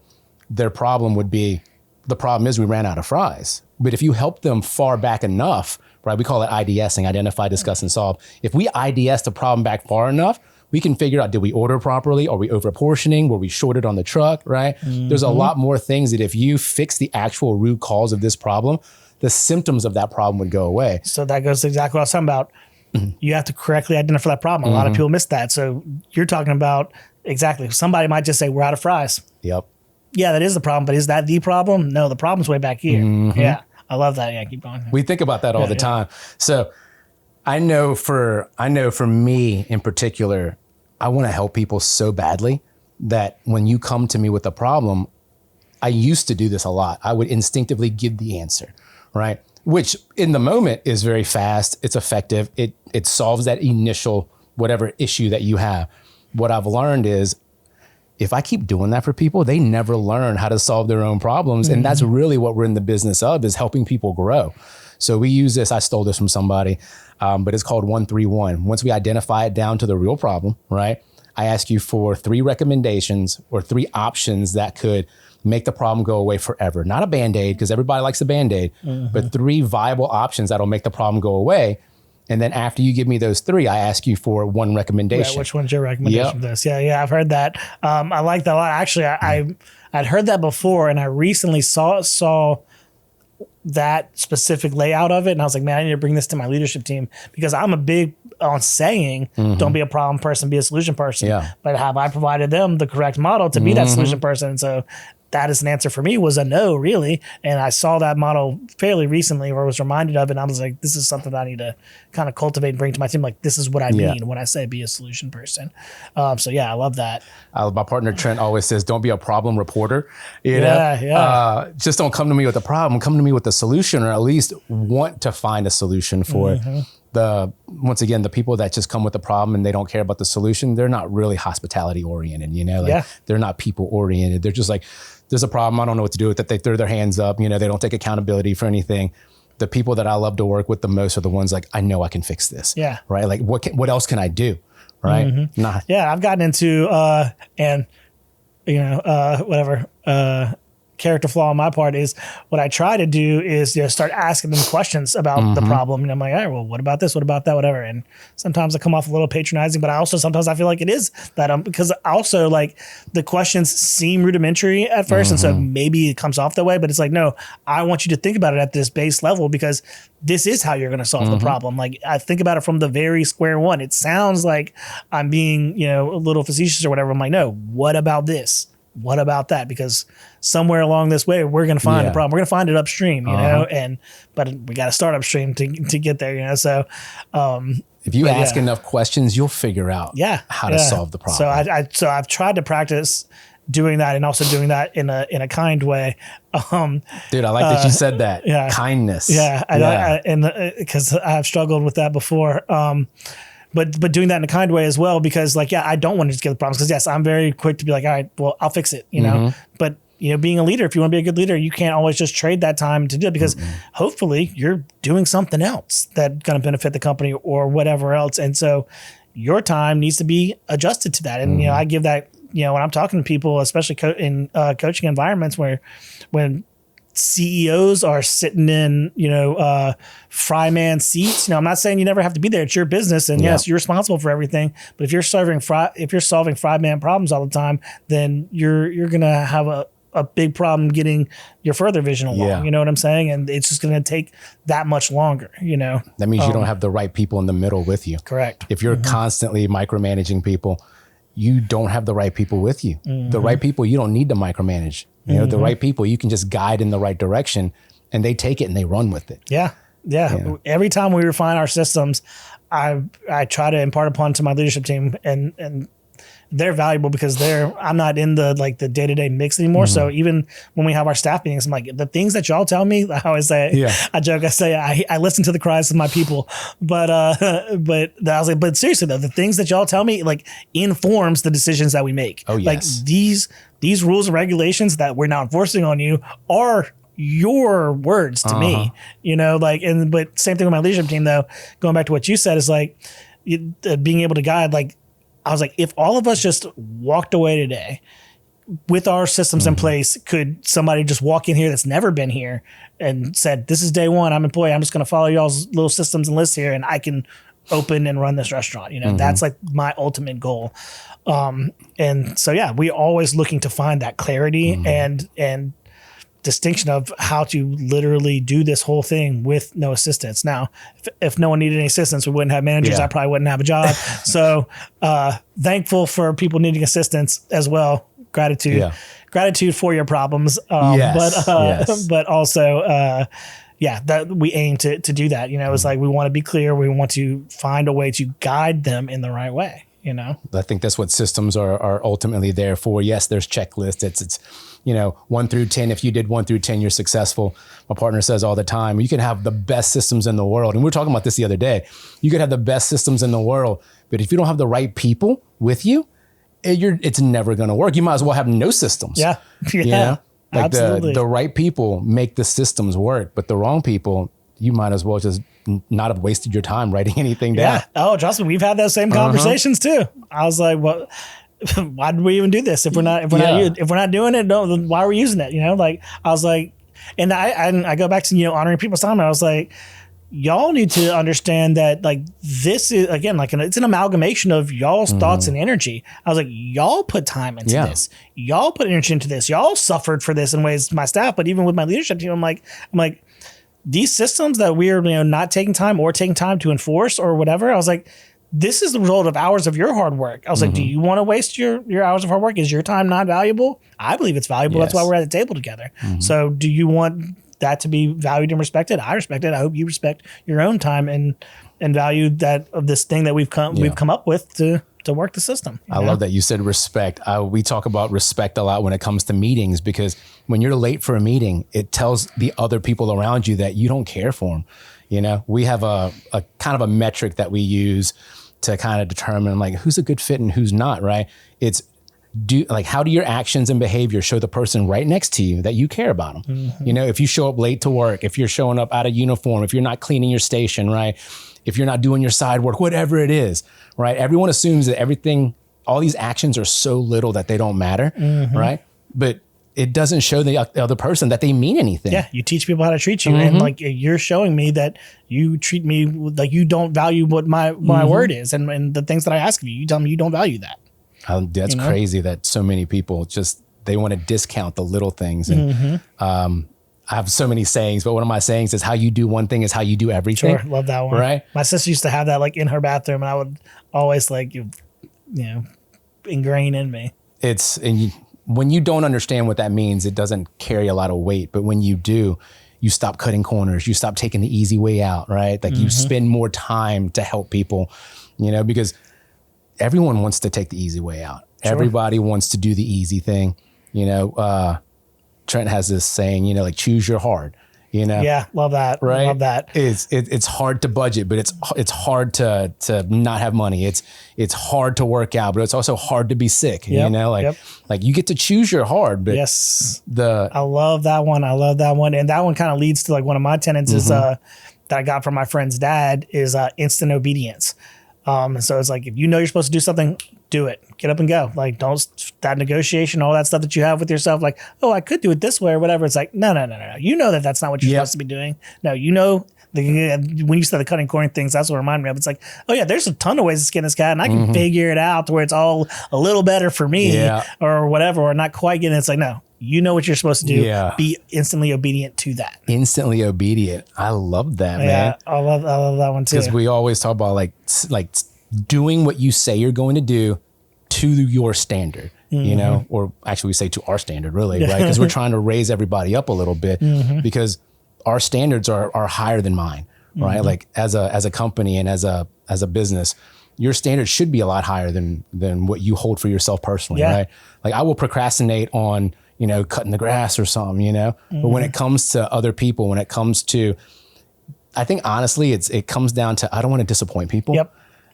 Their problem would be, the problem is we ran out of fries. But if you help them far back enough, right? We call it IDSing, identify, discuss, and solve. If we IDS the problem back far enough, we can figure out, did we order properly? Are we over portioning? Were we shorted on the truck, right? There's a lot more things that if you fix the actual root cause of this problem, the symptoms of that problem would go away. So that goes to exactly what I was talking about. You have to correctly identify that problem. A lot of people miss that. So you're talking about exactly. Somebody might just say, we're out of fries. Yep. Yeah, that is the problem. But is that the problem? No, the problem's way back here. Yeah. I love that. Yeah, keep going. We think about that all the time. So I know for me in particular, I want to help people so badly that when you come to me with a problem, I used to do this a lot. I would instinctively give the answer, right? Which in the moment is very fast. It's effective. It solves that initial whatever issue that you have. What I've learned is if I keep doing that for people, they never learn how to solve their own problems. And that's really what we're in the business of, is helping people grow. So we use this, I stole this from somebody, but it's called 131. Once we identify it down to the real problem, right? I ask you for 3 recommendations or 3 options that could make the problem go away forever. Not a Band-Aid, because everybody likes a Band-Aid, but 3 viable options that'll make the problem go away. And then after you give me those 3, I ask you for 1 recommendation. Yeah, which one's your recommendation for this? Yeah, I've heard that. I like that a lot. Actually, I'd heard that before, and I recently saw that specific layout of it, and I was like, man, I need to bring this to my leadership team, because I'm a big on saying, don't be a problem person, be a solution person. Yeah. But have I provided them the correct model to be that solution person? So that is an answer for me, was a no, really. And I saw that model fairly recently, or was reminded of it, and I was like, this is something that I need to kind of cultivate and bring to my team. Like, this is what I mean when I say be a solution person. So yeah, I love that. My partner Trent always says, don't be a problem reporter. You know? Just don't come to me with a problem, come to me with a solution, or at least want to find a solution for it. Once again, the people that just come with the problem and they don't care about the solution, they're not really hospitality oriented, you know, like they're not people oriented. They're just like, there's a problem, I don't know what to do with it. They throw their hands up, you know, they don't take accountability for anything. The people that I love to work with the most are the ones like, I know I can fix this. Yeah. Right. Like what else can I do? Right. Yeah. I've gotten into, character flaw on my part is what I try to do is start asking them questions about the problem. And I'm like, all right, well, what about this? What about that? Whatever. And sometimes I come off a little patronizing, but sometimes I feel like it is that because also like the questions seem rudimentary at first. And so maybe it comes off that way, but it's like, no, I want you to think about it at this base level, because this is how you're going to solve the problem. Like, I think about it from the very square one. It sounds like I'm being, a little facetious or whatever. I'm like, no, what about this? What about that? Because somewhere along this way, we're going to find a problem. We're going to find it upstream, but we got to start upstream to get there, So, if you ask enough questions, you'll figure out how to solve the problem. So I've tried to practice doing that, and also doing that in a kind way. Dude, I like that you said that. Kindness. Because I've struggled with that before. But doing that in a kind way as well, because I don't want to just get the problems, because yes, I'm very quick to be like, all right, well, I'll fix it, know, but being a leader, if you want to be a good leader, you can't always just trade that time to do it, because hopefully you're doing something else that's going to benefit the company or whatever else. And so, your time needs to be adjusted to that. And, I give that, when I'm talking to people, especially in coaching environments when CEOs are sitting in, fry man seats. I'm not saying you never have to be there. It's your business, and yes, you're responsible for everything. But if you're solving fry man problems all the time, then you're gonna have a big problem getting your further vision along. Yeah. You know what I'm saying? And it's just gonna take that much longer. That means you don't have the right people in the middle with you. Correct. If you're constantly micromanaging people, you don't have the right people with you. The right people you don't need to micromanage. The right people you can just guide in the right direction, and they take it and they run with it. Yeah. Every time we refine our systems, I try to impart upon to my leadership team, and they're valuable because I'm not in the day-to-day mix anymore. So even when we have our staff meetings, I'm like, the things that y'all tell me, I always say, I joke, I say, I listen to the cries of my people, but I was like, but seriously though, the things that y'all tell me informs the decisions that we make. Oh yes. These rules and regulations that we're now enforcing on you are your words to me, but same thing with my leadership team though, going back to what you said is being able to guide, I was like, if all of us just walked away today with our systems in place, could somebody just walk in here that's never been here and said, this is day one, I'm employee, I'm just going to follow y'all's little systems and lists here, and I can open and run this restaurant. That's my ultimate goal. And so, we always looking to find that clarity and distinction of how to literally do this whole thing with no assistance. Now, if no one needed any assistance, we wouldn't have managers. I probably wouldn't have a job. So thankful for people needing assistance as well. Gratitude for your problems. But also, that we aim to do that. It's we want to be clear. We want to find a way to guide them in the right way. I think that's what systems are ultimately there for. Yes, there's checklists. It's 1 through 10. If you did 1 through 10, you're successful. My partner says all the time, you can have the best systems in the world. And we were talking about this the other day. You could have the best systems in the world, but if you don't have the right people with you, it's never going to work. You might as well have no systems. Absolutely. The right people make the systems work, but the wrong people, you might as well just not have wasted your time writing anything down. Yeah. Oh, trust me, we've had those same conversations too. I was like, "What? Why did we even do this? If we're not doing it, then why are we using it?" I was like, and I go back to honoring people's time. And I was like, y'all need to understand that this is again it's an amalgamation of y'all's thoughts and energy. I was like, y'all put time into this, y'all put energy into this, y'all suffered for this in ways. My staff, but even with my leadership team, I'm like. These systems that we're not taking time to enforce or whatever, I was like, this is the result of hours of your hard work. I was like, do you want to waste your hours of hard work? Is your time not valuable? I believe it's valuable. Yes. That's why we're at the table together. So do you want that to be valued and respected? I respect it. I hope you respect your own time and value that of this thing that we've come up with to work the system. I love that you said respect. We talk about respect a lot when it comes to meetings, because when you're late for a meeting, it tells the other people around you that you don't care for them. We have a kind of a metric that we use to kind of determine who's a good fit and who's not, right? It's how do your actions and behavior show the person right next to you that you care about them? If you show up late to work, if you're showing up out of uniform, if you're not cleaning your station, right? If you're not doing your side work, whatever it is, right? Everyone assumes that all these actions are so little that they don't matter, right? But it doesn't show the other person that they mean anything. Yeah, you teach people how to treat you, and you're showing me that you treat me like you don't value what my word is, and the things that I ask of you. You tell me you don't value that. That's crazy that so many people they want to discount the little things. And I have so many sayings, but one of my sayings is how you do one thing is how you do everything. Sure, love that one. Right? My sister used to have that in her bathroom, and I would always ingrain in me. When you don't understand what that means, it doesn't carry a lot of weight. But when you do, you stop cutting corners. You stop taking the easy way out, right? You spend more time to help people, because everyone wants to take the easy way out. Sure. Everybody wants to do the easy thing. Trent has this saying, choose your hard. Yeah, love that. Right? Love that. It's hard to budget, but it's hard to not have money. It's hard to work out, but it's also hard to be sick. Yep. You get to choose your hard. But yes, I love that one. And that one kind of leads to one of my tenets is that I got from my friend's dad is instant obedience. And so it's like, if you know you're supposed to do something, do it. Get up and go. Like, don't, that negotiation, all that stuff that you have with yourself, like, oh, I could do it this way or whatever. It's like, no. You know that that's not what you're supposed to be doing. No, you know, when you said the cutting corner things, that's what reminded me of. It's like, oh yeah, there's a ton of ways to skin this cat, and I can figure it out to where it's all a little better for me or whatever, or not quite getting it. It's like, no, you know what you're supposed to do. Yeah. Be instantly obedient to that. Instantly obedient. I love that, man. I love that one too. Because we always talk about like doing what you say you're going to do to your standard. You know, or actually we say to our standard, really, right? Because we're trying to raise everybody up a little bit because our standards are higher than mine, right? Like as a company and as a business, your standards should be a lot higher than what you hold for yourself personally, right? Like I will procrastinate on, you know, cutting the grass or something, you know, but when it comes to other people, when it comes to, I think honestly, it comes down to, I don't want to disappoint people.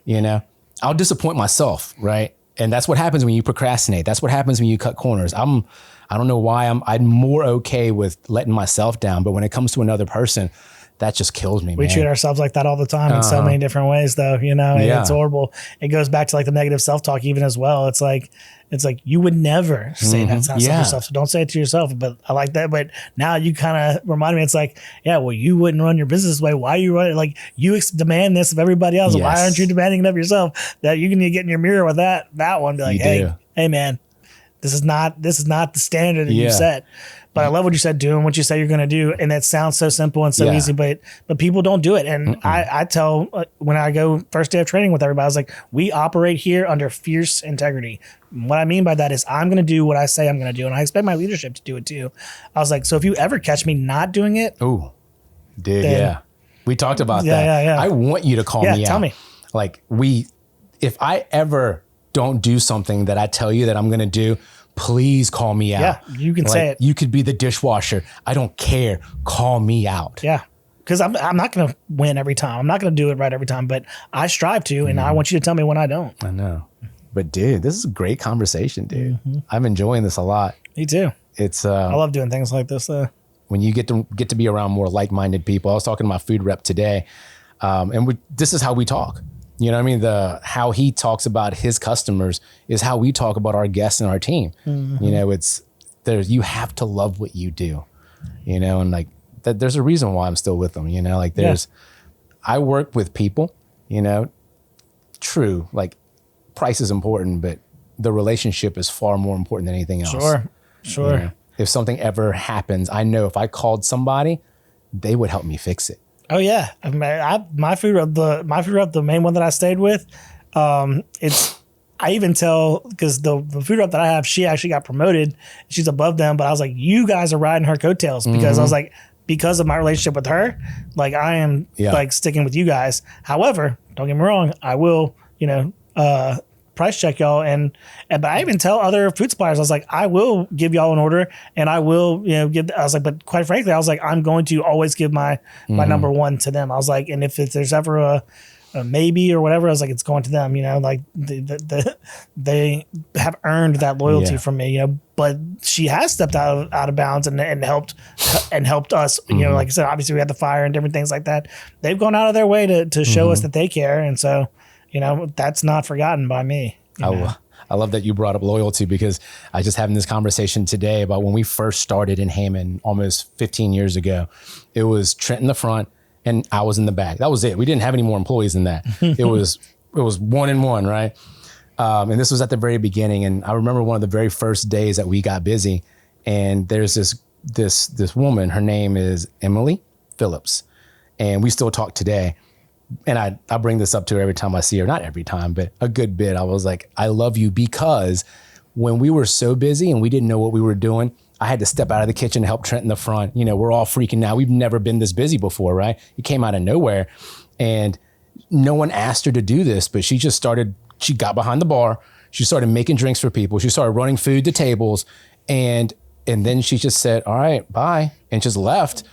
You know, I'll disappoint myself, right? And that's what happens when you procrastinate. That's what happens when you cut corners. I don't know why I'm more okay with letting myself down, but when it comes to another person, that just kills me. We treat ourselves like that all the time in so many different ways, though. You know, it's horrible. It goes back to like the negative self-talk even as well. It's like you would never say that to yourself. So don't say it to yourself. But I like that. But now you kind of remind me, it's like, yeah, well, you wouldn't run your business this way. Why are you running? Like you demand this of everybody else. Why aren't you demanding it of yourself? That you can get in your mirror with that one. Be like, hey man, this is not the standard that you set. But I love what you said, doing what you say you're going to do. And that sounds so simple and so easy, but people don't do it. And I tell, when I go first day of training with everybody, I was like, we operate here under fierce integrity. What I mean by that is I'm going to do what I say I'm going to do. And I expect my leadership to do it too. I was like, so if you ever catch me not doing it. Oh, we talked about that. I want you to call me out. Tell me. Like if I ever don't do something that I tell you that I'm going to do, please call me out. Yeah, you can say it. You could be the dishwasher. I don't care. Call me out. Yeah, because I'm not going to win every time. I'm not going to do it right every time, but I strive to, and I want you to tell me when I don't. I know. But dude, this is a great conversation, dude. I'm enjoying this a lot. Me too. It's I love doing things like this. When you get to be around more like-minded people. I was talking to my food rep today, and this is how we talk. You know what I mean? How he talks about his customers is how we talk about our guests and our team. You know, you have to love what you do, you know, and like there's a reason why I'm still with them, you know, like I work with people, you know, true. Like price is important, but the relationship is far more important than anything else. Sure. You know, if something ever happens, I know if I called somebody, they would help me fix it. Oh yeah, my food rep, the main one that I stayed with, I even tell, because the food rep that I have, she actually got promoted. She's above them, but I was like, you guys are riding her coattails because I was like, because of my relationship with her, like I am like sticking with you guys. However, don't get me wrong, I will, you know, price check y'all but I even tell other food suppliers, I was like, I will give y'all an order and I will, you know, I was like, but quite frankly, I was like, I'm going to always give my number one to them. I was like, and if there's ever a maybe or whatever, I was like, it's going to them, you know, like they have earned that loyalty from me, you know, but she has stepped out of bounds and helped us, you know, like I said, obviously we had the fire and different things like that. They've gone out of their way to show us that they care. And so, you know, that's not forgotten by me. I love that you brought up loyalty, because I was just having this conversation today about when we first started in Hammond almost 15 years ago. It was Trent in the front and I was in the back. That was it. We didn't have any more employees than that. It was 1-on-1, right? And this was at the very beginning. And I remember one of the very first days that we got busy, and there's this woman, her name is Emily Phillips, and we still talk today. And I bring this up to her every time I see her, not every time, but a good bit. I was like, I love you, because when we were so busy and we didn't know what we were doing, I had to step out of the kitchen to help Trent in the front. You know, we're all freaking out. We've never been this busy before, right? It came out of nowhere, and no one asked her to do this, but she got behind the bar. She started making drinks for people. She started running food to tables, and then she just said, all right, bye, and just left.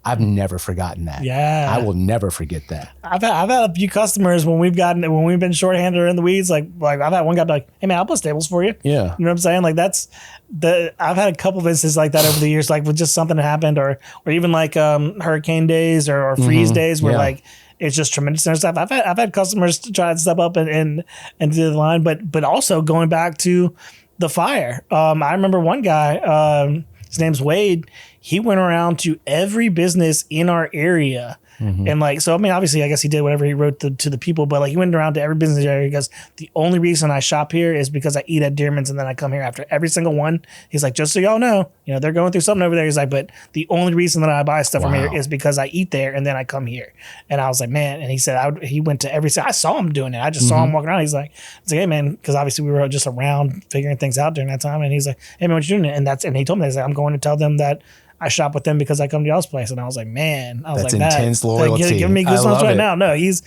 I've never forgotten that. Yeah, I will never forget that. I've had a few customers when we've been shorthanded or in the weeds. Like I've had one guy be like, "Hey man, I'll put tables for you." Yeah, you know what I'm saying? Like I've had a couple of instances like that over the years, like with just something that happened, or even like hurricane days or freeze days where like it's just tremendous and stuff. I've had customers to try to step up and do the line, but also going back to the fire. I remember one guy, his name's Wade. He went around to every business in our area. And like, so, I mean, obviously, I guess he did whatever he wrote to the people, but like he went around to every business area. He goes, the only reason I shop here is because I eat at Dearman's and then I come here after every single one. He's like, just so y'all know, they're going through something over there. He's like, but the only reason that I buy stuff from here is because I eat there and then I come here. And I was like, man, and he said, he went to I saw him doing it. I just saw him walking around. He's like, hey man, because obviously we were just around figuring things out during that time. And he's like, hey man, what you doing? And he told me, he's like, I'm going to tell them that I shop with them because I come to y'all's place. And I was like, man, that's intense loyalty. Like, giving me goosebumps right now. No, he's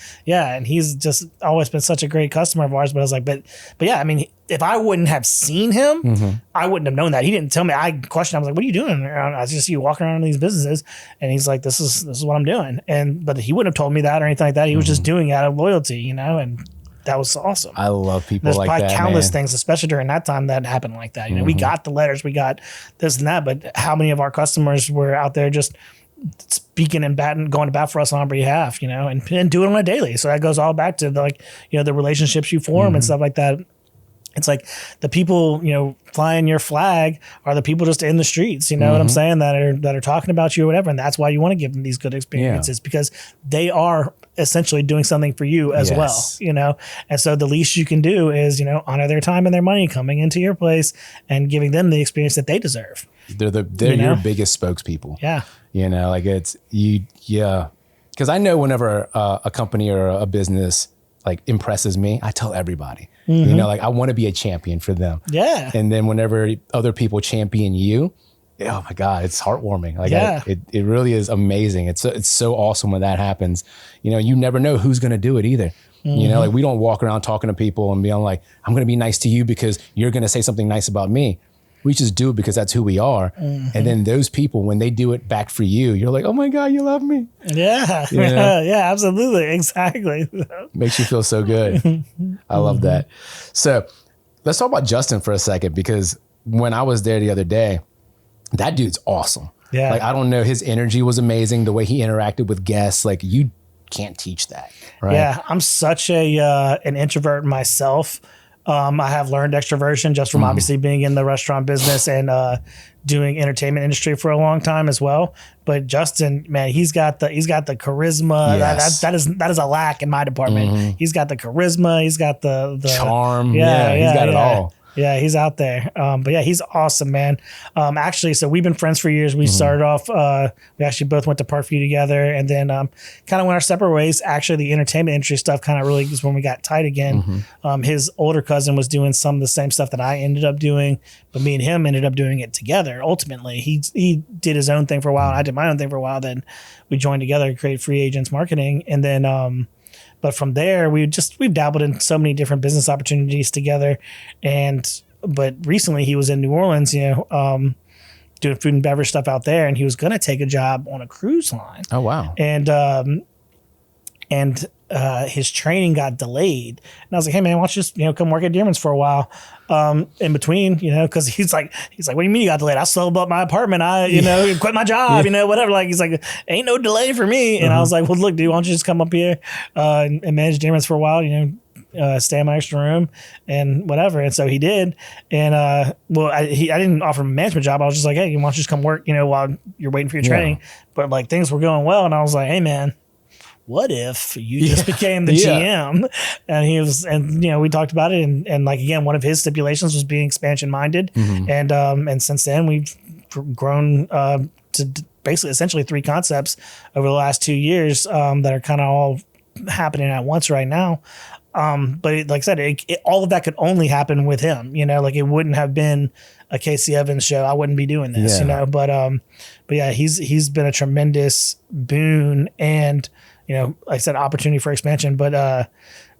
just always been such a great customer of ours. But I was like, but yeah, I mean, if I wouldn't have seen him, I wouldn't have known that. He didn't tell me. I questioned. I was like, what are you doing? I just see you walking around in these businesses. And he's like, this is what I'm doing. But he wouldn't have told me that or anything like that. He was just doing it out of loyalty, and that was awesome. I love people like that. There's probably countless things, especially during that time, that happened like that. We got the letters, we got this and that, but how many of our customers were out there just speaking and going to bat for us on our behalf, and do it on a daily. So that goes all back to the relationships you form and stuff like that. It's like the people, flying your flag are the people just in the streets, what I'm saying, that are talking about you or whatever. And that's why you want to give them these good experiences because they are essentially doing something for you as well, And so the least you can do is, honor their time and their money coming into your place and giving them the experience that they deserve. They're your biggest spokespeople. Yeah. Like it's you. Yeah. Cause I know whenever a company or a business like impresses me, I tell everybody, like I want to be a champion for them. Yeah. And then whenever other people champion you, oh my God, it's heartwarming. Like it really is amazing. It's so awesome when that happens. You never know who's going to do it either. Like we don't walk around talking to people and being like, I'm going to be nice to you because you're going to say something nice about me. We just do it because that's who we are. And then those people, when they do it back for you, you're like, oh my God, you love me. Yeah. Yeah, absolutely. Exactly. Makes you feel so good. I love that. So let's talk about Justin for a second, because when I was there the other day, that dude's awesome. Yeah. Like, I don't know, his energy was amazing. The way he interacted with guests, like you can't teach that. Right. Yeah. I'm such an introvert myself. I have learned extroversion just from obviously being in the restaurant business and doing entertainment industry for a long time as well. But Justin, man, he's got the charisma. Yes. That is a lack in my department. He's got the charisma. He's got the charm. Yeah, he's got it all. Yeah, he's out there. But yeah, he's awesome, man. Actually, so we've been friends for years. We started off, we actually both went to Parkview together, and then kind of went our separate ways. Actually, the entertainment industry stuff kind of really is when we got tight again. His older cousin was doing some of the same stuff that I ended up doing, but me and him ended up doing it together. Ultimately, he did his own thing for a while, and I did my own thing for a while. Then we joined together to create Free Agents Marketing, and then but from there, we've dabbled in so many different business opportunities together. But recently he was in New Orleans, doing food and beverage stuff out there, and he was going to take a job on a cruise line. Oh, wow. And his training got delayed. And I was like, hey man, why don't you just, come work at Dearman's for a while in between, cause he's like, what do you mean you got delayed? I sold up my apartment. I quit my job, whatever. Like, he's like, ain't no delay for me. And I was like, well, look, dude, why don't you just come up here and manage Dearman's for a while, stay in my extra room and whatever. And so he did. And I didn't offer him a management job. I was just like, hey, why don't you just come work, while you're waiting for your training. But like things were going well. And I was like, hey man, what if you just became the GM? And he was, and we talked about it, and like again, one of his stipulations was being expansion minded, and since then we've grown to basically essentially 3 concepts over the last 2 years that are kind of all happening at once right now. But like I said, all of that could only happen with him. Like it wouldn't have been a Casey Evans show. I wouldn't be doing this. But yeah, he's been a tremendous boon and. Like I said, opportunity for expansion, but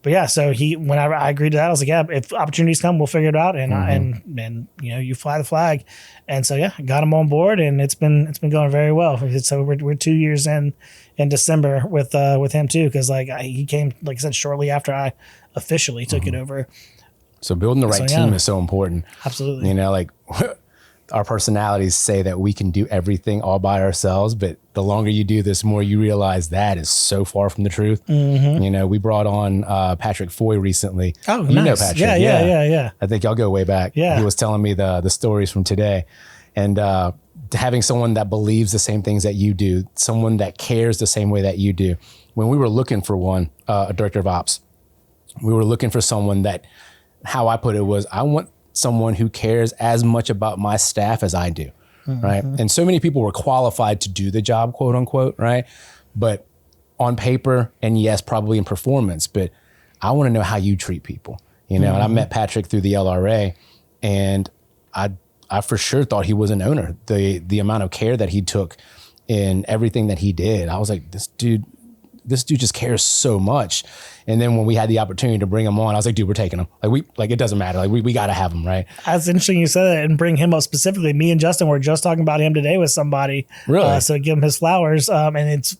yeah. So whenever I agreed to that, I was like, yeah, if opportunities come, we'll figure it out, and and you fly the flag, and so yeah, got him on board, and it's been going very well. So we're 2 years in December with him too, because like he came, like I said, shortly after I officially took it over. So building the right team is so important. Absolutely. Like our personalities say that we can do everything all by ourselves, but the longer you do this, more you realize that is so far from the truth. You know, we brought on Patrick Foy recently. Oh, you nice. know Patrick. Yeah. I think y'all go way back. Yeah. He was telling me the stories from today. And having someone that believes the same things that you do, someone that cares the same way that you do. When we were looking for a director of ops, we were looking for someone that, how I put it was, I want someone who cares as much about my staff as I do, right? And so many people were qualified to do the job, quote unquote, right? But on paper, and yes, probably in performance, but I want to know how you treat people, you know? And I met Patrick through the LRA, and I for sure thought he was an owner. The amount of care that he took in everything that he did, I was like, this dude just cares so much. And then when we had the opportunity to bring him on, I was like, dude, we're taking him. Like it doesn't matter. Like we got to have him, right? That's interesting you said that and bring him up specifically. Me and Justin were just talking about him today with somebody. Really? So give him his flowers. And it's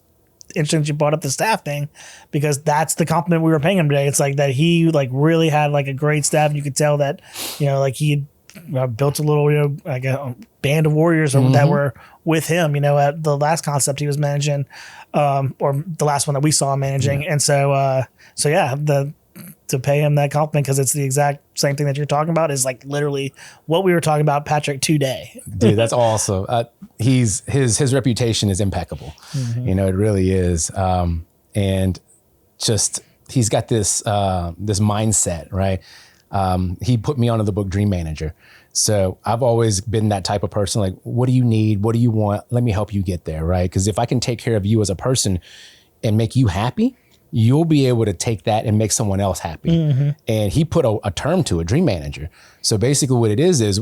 interesting that you brought up the staff thing, because that's the compliment we were paying him today. It's like that he like really had like a great staff. And you could tell that, you know, like he built a little, you know, like a band of warriors that were with him, you know, at the last concept he was managing, or the last one that we saw him managing. And so yeah, to pay him that compliment, because it's the exact same thing that you're talking about, is like literally what we were talking about Patrick today. Dude, that's awesome. His reputation is impeccable. You know, it really is. And just, he's got this mindset, right? He put me onto the book Dream Manager. So I've always been that type of person. Like, what do you need? What do you want? Let me help you get there, right? Because if I can take care of you as a person and make you happy, you'll be able to take that and make someone else happy. And he put a term to it, Dream Manager. So basically what it is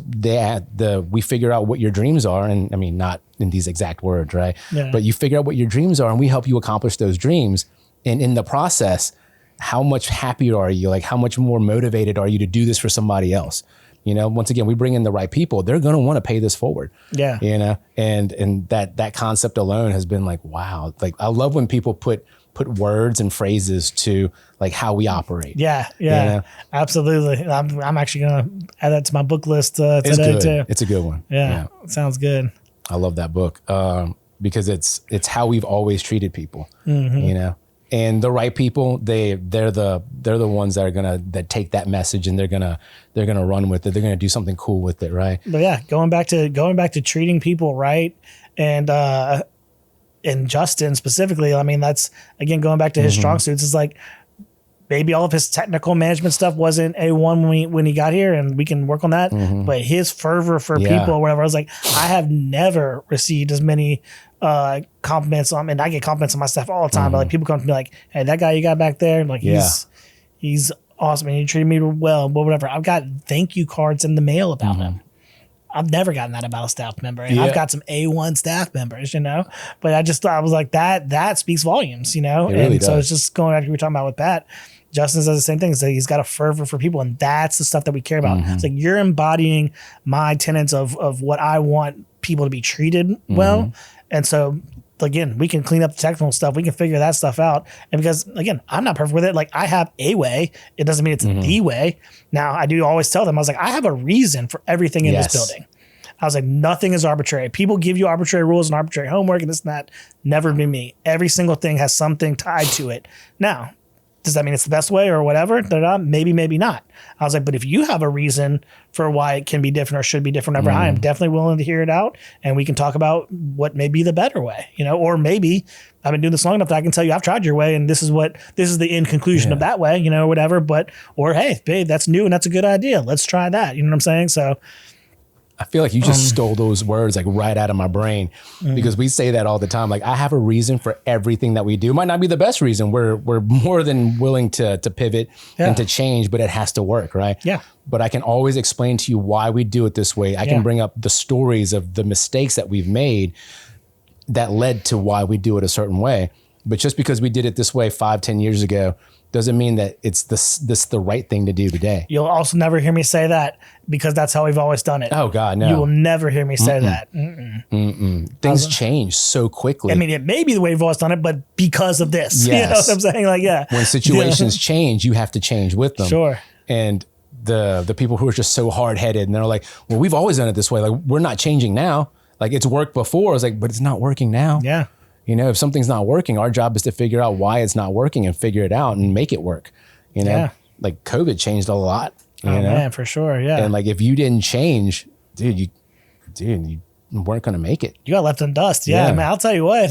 we figure out what your dreams are. And I mean, not in these exact words, right? Yeah. But you figure out what your dreams are and we help you accomplish those dreams. And in the process, how much happier are you? Like, how much more motivated are you to do this for somebody else? You know, once again, we bring in the right people, they're going to want to pay this forward. Yeah. You know, and that concept alone has been like, wow. Like, I love when people put words and phrases to like how we operate. Yeah. You know? Absolutely. I'm actually going to add that to my book list today too. It's a good one. Yeah. Sounds good. I love that book because it's how we've always treated people, you know? And the right people, they're the ones that take that message and they're gonna run with it. They're gonna do something cool with it, right? But yeah, going back to treating people right, and Justin specifically, I mean, that's again going back to his strong suits. Is like maybe all of his technical management stuff wasn't A1 when he got here, and we can work on that. But his fervor for people or whatever, I was like, I have never received as many compliments on, and I get compliments on my staff all the time, but like people come to me like, hey, that guy you got back there, like he's awesome and he treated me well, but whatever. I've got thank you cards in the mail about him. I've never gotten that about a staff member, and I've got some A1 staff members, you know, but I was like, that speaks volumes, you know? Really does. So it's just going back to what we were talking about with Pat. Justin does the same thing. So he's got a fervor for people, and that's the stuff that we care about. It's like you're embodying my tenets of what I want people to be treated well. And so again, we can clean up the technical stuff. We can figure that stuff out. And because again, I'm not perfect with it. Like I have a way. It doesn't mean it's the way. Now I do always tell them, I was like, I have a reason for everything in this building. I was like, nothing is arbitrary. People give you arbitrary rules and arbitrary homework and this and that. Never been me. Every single thing has something tied to it. Now, does that mean it's the best way or whatever? Maybe, maybe not. I was like, but if you have a reason for why it can be different or should be different, I am definitely willing to hear it out, and we can talk about what may be the better way, you know, or maybe I've been doing this long enough that I can tell you I've tried your way and this is the end conclusion of that way, you know, whatever. Or hey, babe, that's new and that's a good idea. Let's try that. You know what I'm saying? So I feel like you just stole those words like right out of my brain, because we say that all the time. Like, I have a reason for everything that we do. Might not be the best reason. We're more than willing to pivot and to change, but it has to work, right? Yeah. But I can always explain to you why we do it this way. I can bring up the stories of the mistakes that we've made that led to why we do it a certain way. But just because we did it this way 5-10 years ago doesn't mean that it's this the right thing to do today. You'll also never hear me say that, because that's how we've always done it. Oh God, no. You will never hear me say that. Things change so quickly. I mean, it may be the way we've always done it, but because of this, you know what I'm saying? Like, when situations change, you have to change with them. Sure. And the people who are just so hard headed and they're like, well, we've always done it this way. Like, we're not changing now. Like, it's worked before. I was like, but it's not working now. Yeah. You know, if something's not working, our job is to figure out why it's not working and figure it out and make it work. You know, like COVID changed a lot. You know? Man, for sure. Yeah. And like, if you didn't change, you weren't going to make it. You got left in dust. Yeah. Man, I'll tell you what,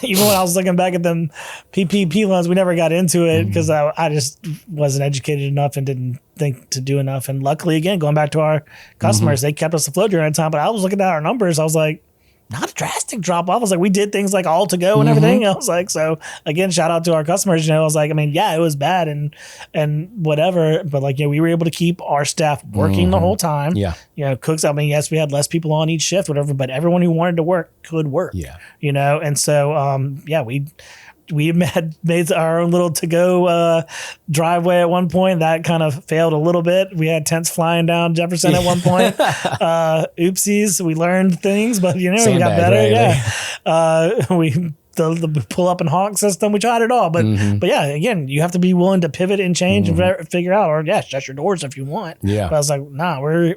even when I was looking back at them PPP loans, we never got into it because I just wasn't educated enough and didn't think to do enough. And luckily, again, going back to our customers, they kept us afloat during that time. But I was looking at our numbers. I was like, not a drastic drop off. I was like, we did things like all to go and everything. I was like, so again, shout out to our customers. You know, I was like, I mean, yeah, it was bad and whatever, but like, we were able to keep our staff working the whole time. Yeah. You know, cooks, I mean, yes, we had less people on each shift, whatever, but everyone who wanted to work could work. Yeah. You know, and so, we had made our own little to-go driveway at one point. That kind of failed a little bit. We had tents flying down Jefferson at one point. Oopsies. We learned things, but we got better. Right? We the pull up and honk system. We tried it all, but yeah, again, you have to be willing to pivot and change and figure out, or shut your doors if you want. Yeah. But I was like, nah, we're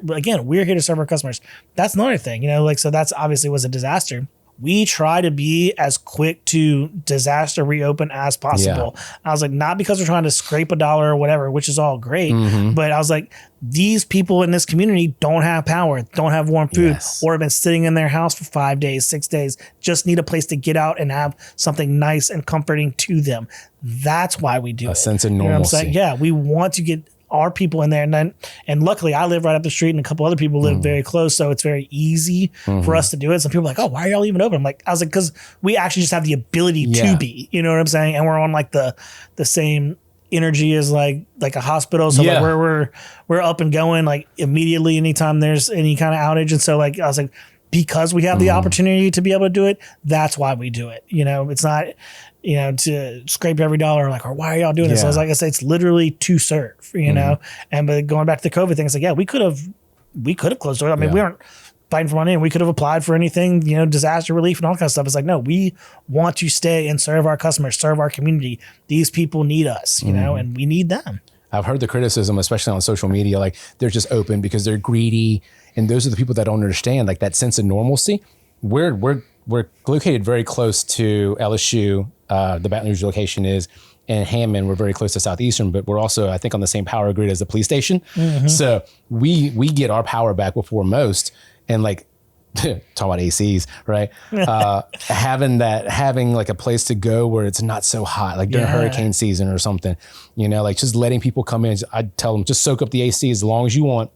here to serve our customers. That's another thing, so that's obviously was a disaster. We try to be as quick to disaster reopen as possible. Yeah. I was like, not because we're trying to scrape a dollar or whatever, which is all great, but I was like, these people in this community don't have power, don't have warm food, or have been sitting in their house for 5 days, 6 days, just need a place to get out and have something nice and comforting to them. That's why we do it. A sense of normalcy. You know what I'm saying? Yeah, we want to get our people in there, and luckily I live right up the street and a couple other people live very close, so it's very easy for us to do it. Some people are like, oh, why are y'all even open? I was like, because we actually just have the ability to be, you know what I'm saying? And we're on like the same energy as like a hospital, so like we're up and going like immediately anytime there's any kind of outage. And so like I was like, because we have the opportunity to be able to do it, that's why we do it. It's not to scrape every dollar, or why are y'all doing this? So I was like, I say, it's literally to serve, know? And but going back to the COVID thing, it's like, we could have closed doors. I mean, we aren't fighting for money, and we could have applied for anything, disaster relief and all that kind of stuff. It's like, no, we want to stay and serve our customers, serve our community. These people need us, and we need them. I've heard the criticism, especially on social media, like they're just open because they're greedy. And those are the people that don't understand, like that sense of normalcy. We're located very close to LSU. The Baton Rouge location is, and Hammond. We're very close to Southeastern, but we're also, I think, on the same power grid as the police station. So we get our power back before most. And like, talking about ACs, right? Having like a place to go where it's not so hot, like during hurricane season or something, like just letting people come in. I tell them, just soak up the AC as long as you want.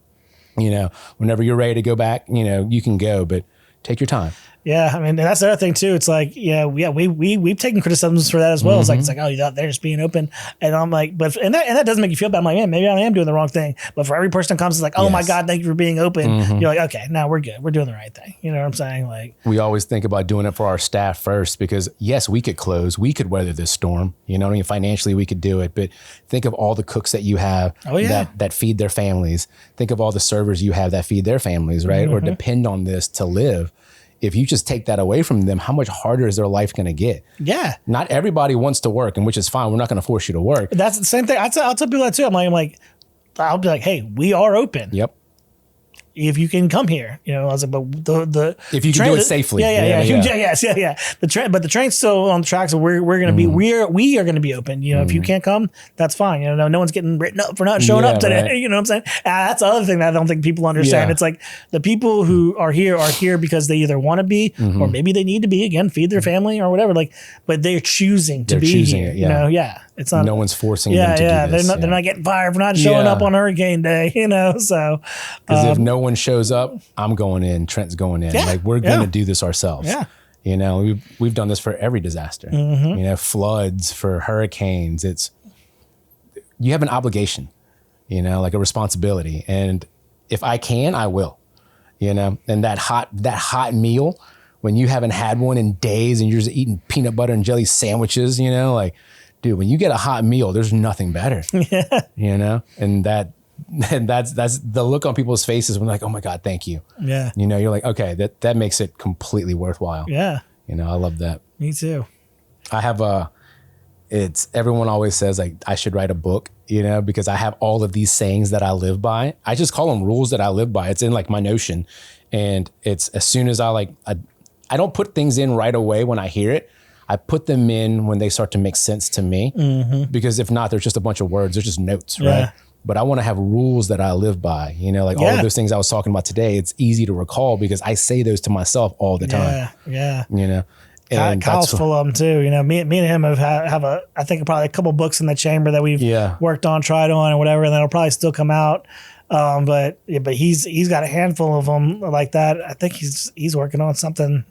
Whenever you're ready to go back, you can go, but take your time. Yeah, I mean, that's the other thing too. It's like, we've taken criticisms for that as well. It's like, oh, you thought they're just being open, and I'm like, but that doesn't make you feel bad. I'm like, man, maybe I am doing the wrong thing. But for every person that comes, it's like, oh my God, thank you for being open. You're like, okay, now we're good. We're doing the right thing. You know what I'm saying? Like, we always think about doing it for our staff first, because yes, we could close, we could weather this storm. Financially we could do it, but think of all the cooks that you have that feed their families. Think of all the servers you have that feed their families, right? Or depend on this to live. If you just take that away from them, how much harder is their life going to get? Yeah. Not everybody wants to work, and which is fine. We're not going to force you to work. That's the same thing. I'll tell people that too. I'll be like, hey, we are open. Yep. If you can come here, I was like, but the if you can do it safely, but the train's still on the track, so we're gonna be we are gonna be open. If you can't come, that's fine. No one's getting written up for not showing up today. Right. You know what I'm saying? That's the other thing that I don't think people understand. Yeah. It's like the people who are here because they either want to be or maybe they need to be, again, feed their family or whatever. But they're choosing to be here. It, it's not. No one's forcing them to do this. They're not getting fired for not showing up on hurricane day. So because if no one shows up, I'm going in, Trent's going in. Like, we're going to do this ourselves. Yeah. We've done this for every disaster. Floods, for hurricanes. You have an obligation, like a responsibility. And if I can, I will, and that hot meal, when you haven't had one in days and you're just eating peanut butter and jelly sandwiches, dude, when you get a hot meal, there's nothing better, and that's the look on people's faces when they're like, oh my God, thank you. Yeah. You're like, okay, that makes it completely worthwhile. Yeah. I love that. Me too. I have everyone always says like I should write a book. you know, because I have all of these sayings that I live by. I just call them rules that I live by. It's in like my Notion. And it's as soon as I don't put things in right away when I hear it. I put them in when they start to make sense to me, because if not, there's just a bunch of words. They're just notes, right? But I want to have rules that I live by, you know, like all of those things I was talking about today. It's easy to recall because I say those to myself all the time. Yeah. You know, and Kyle's full of them too. You know, me and him have I think probably a couple books in the chamber that we've worked on, tried on, or whatever, and that'll probably still come out. But he's got a handful of them like that. I think he's working on something.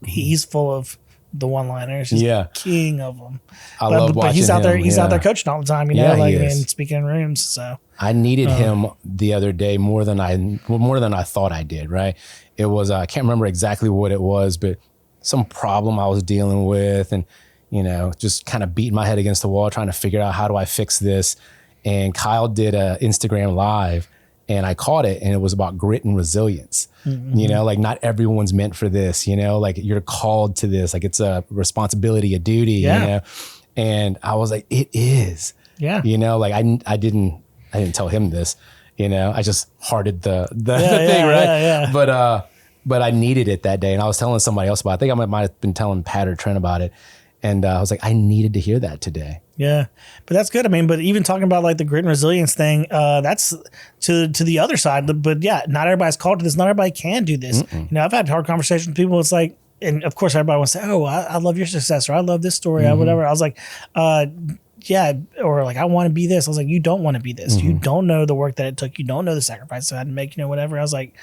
He's full of the one-liners. He's king of them. I love watching him. But he's out there. He's out there coaching all the time. You know, like and speaking in rooms. So I needed him the other day more than I thought I did. Right? It was I can't remember exactly what it was, but some problem I was dealing with, and you know, just kind of beating my head against the wall, trying to figure out how do I fix this. And Kyle did a Instagram live. And I caught it, and it was about grit and resilience. You know, like not everyone's meant for this, you know, like you're called to this, like it's a responsibility, a duty, you know? And I was like, it is, you know, like I didn't tell him this, you know, I just hearted the thing, right? But I needed it that day. And I was telling somebody else about it. I think I might have been telling Pat or Trent about it. And I was like, I needed to hear that today. Yeah, but that's good. I mean, but even talking about like the grit and resilience thing, that's to the other side. But yeah, not everybody's called to this. Not everybody can do this. You know, I've had hard conversations with people. It's like, and of course, everybody wants to say, "Oh, I love your success," or "I love this story," or whatever. I was like, yeah, or like I want to be this. I was like, you don't want to be this. You don't know the work that it took. You don't know the sacrifice I had to make. You know, whatever. I was like.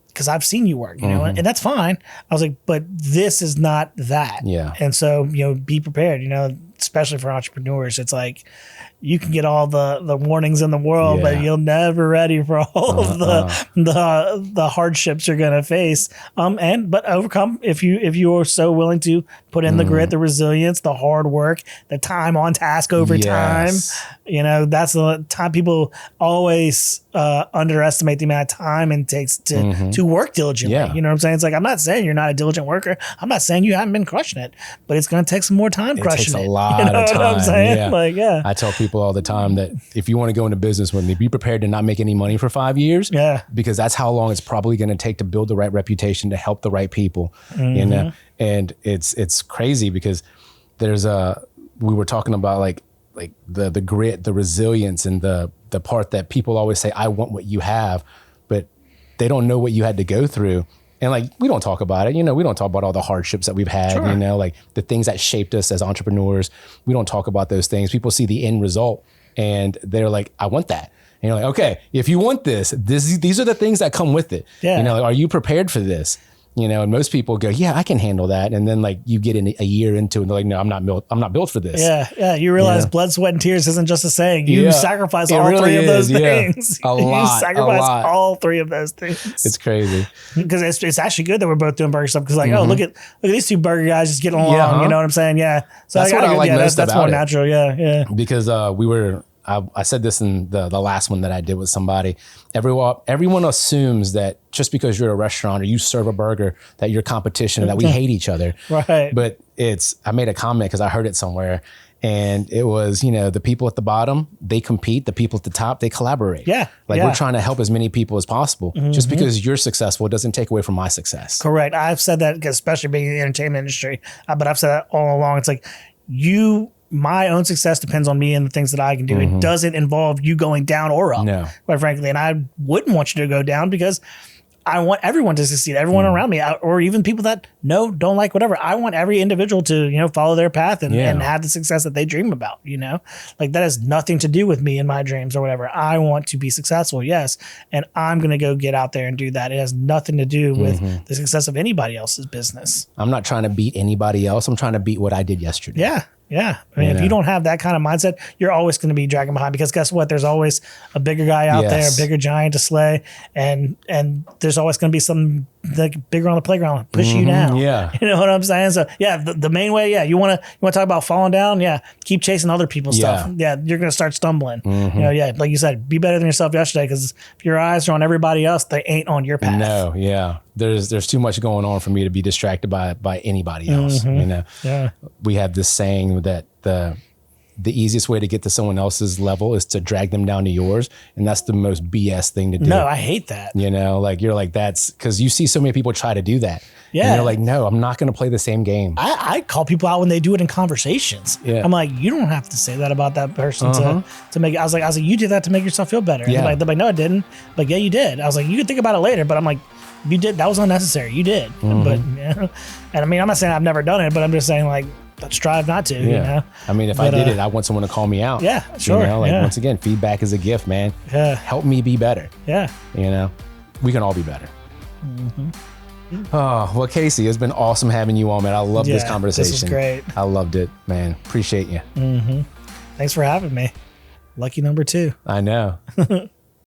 Because I've seen you work, you know, and that's fine. I was like, but this is not that. Yeah. And so, you know, be prepared, you know, especially for entrepreneurs. It's like you can get all the warnings in the world, but you're never ready for all of the hardships you're gonna face. But overcome if you are so willing to put in the grit, the resilience, the hard work, the time on task over time. You know, that's the time people always underestimate the amount of time it takes to work diligently. You know what I'm saying? It's like, I'm not saying you're not a diligent worker. I'm not saying you haven't been crushing it, but it's going to take some more time crushing it. It takes a lot of time. You know what I'm saying? Like, I tell people all the time that if you want to go into business with me, be prepared to not make any money for 5 years. Because that's how long it's probably going to take to build the right reputation, to help the right people. You know? And it's crazy because we were talking about like the grit, the resilience, and the part that people always say, I want what you have, but they don't know what you had to go through. And like, we don't talk about it, you know, we don't talk about all the hardships that we've had, you know, like the things that shaped us as entrepreneurs. We don't talk about those things. People see the end result and they're like, I want that. And you're like, okay, if you want these are the things that come with it. You know, like, are you prepared for this? You know, and most people go, yeah, I can handle that. And then like you get in a year into it and they're like, no, I'm not built for this. You realize blood, sweat, and tears isn't just a saying. You sacrifice all really three of those things. A lot. You sacrifice all three of those things. It's crazy. Because it's actually good that we're both doing burger stuff. Because like, oh, look at these two burger guys just getting along. You know what I'm saying? Yeah. So that's what I like most that's about more it. natural. Yeah. Because I said this in the last one that I did with somebody. Everyone assumes that just because you're a restaurant or you serve a burger, that you're competition and that we hate each other. Right. But I made a comment because I heard it somewhere, and it was, you know, the people at the bottom, they compete. The people at the top, they collaborate. We're trying to help as many people as possible. Just because you're successful doesn't take away from my success. Correct. I've said that, especially being in the entertainment industry, but I've said that all along. It's like my own success depends on me and the things that I can do. It doesn't involve you going down or up, quite frankly. And I wouldn't want you to go down because I want everyone to succeed, everyone around me, or even people that don't like whatever. I want every individual to, you know, follow their path and have the success that they dream about, you know, like that has nothing to do with me and my dreams or whatever. I want to be successful. Yes. And I'm going to go get out there and do that. It has nothing to do with the success of anybody else's business. I'm not trying to beat anybody else. I'm trying to beat what I did yesterday. Yeah. I mean, if you don't have that kind of mindset, you're always going to be dragging behind, because guess what? There's always a bigger guy out there, a bigger giant to slay. And there's always going to be some like bigger on the playground, push you down. You know what I'm saying? So the main way, you want to talk about falling down. Keep chasing other people's stuff. You're going to start stumbling. You know, like you said, be better than yourself yesterday, because if your eyes are on everybody else, they ain't on your path. No. There's too much going on for me to be distracted by anybody else. You know, we have this saying that the easiest way to get to someone else's level is to drag them down to yours. And that's the most BS thing to do. No, I hate that. You know, like you're like, that's because you see so many people try to do that. Yeah. And you're like, no, I'm not going to play the same game. I call people out when they do it in conversations. Yeah. I'm like, you don't have to say that about that person to make it. I was like, you did that to make yourself feel better. Yeah. They're like, no, I didn't. Like, yeah, you did. I was like, you can think about it later, but I'm like, you did. That was unnecessary. You did. But and I mean, I'm not saying I've never done it, but I'm just saying like, strive not to. Yeah. You know? I mean, if I did it, I want someone to call me out. Yeah, sure. You know, like once again, feedback is a gift, man. Yeah. Help me be better. Yeah. You know, we can all be better. Oh, well, Casey, it's been awesome having you on, man. I love this conversation. This was great. I loved it, man. Appreciate you. Thanks for having me. Lucky number 2. I know.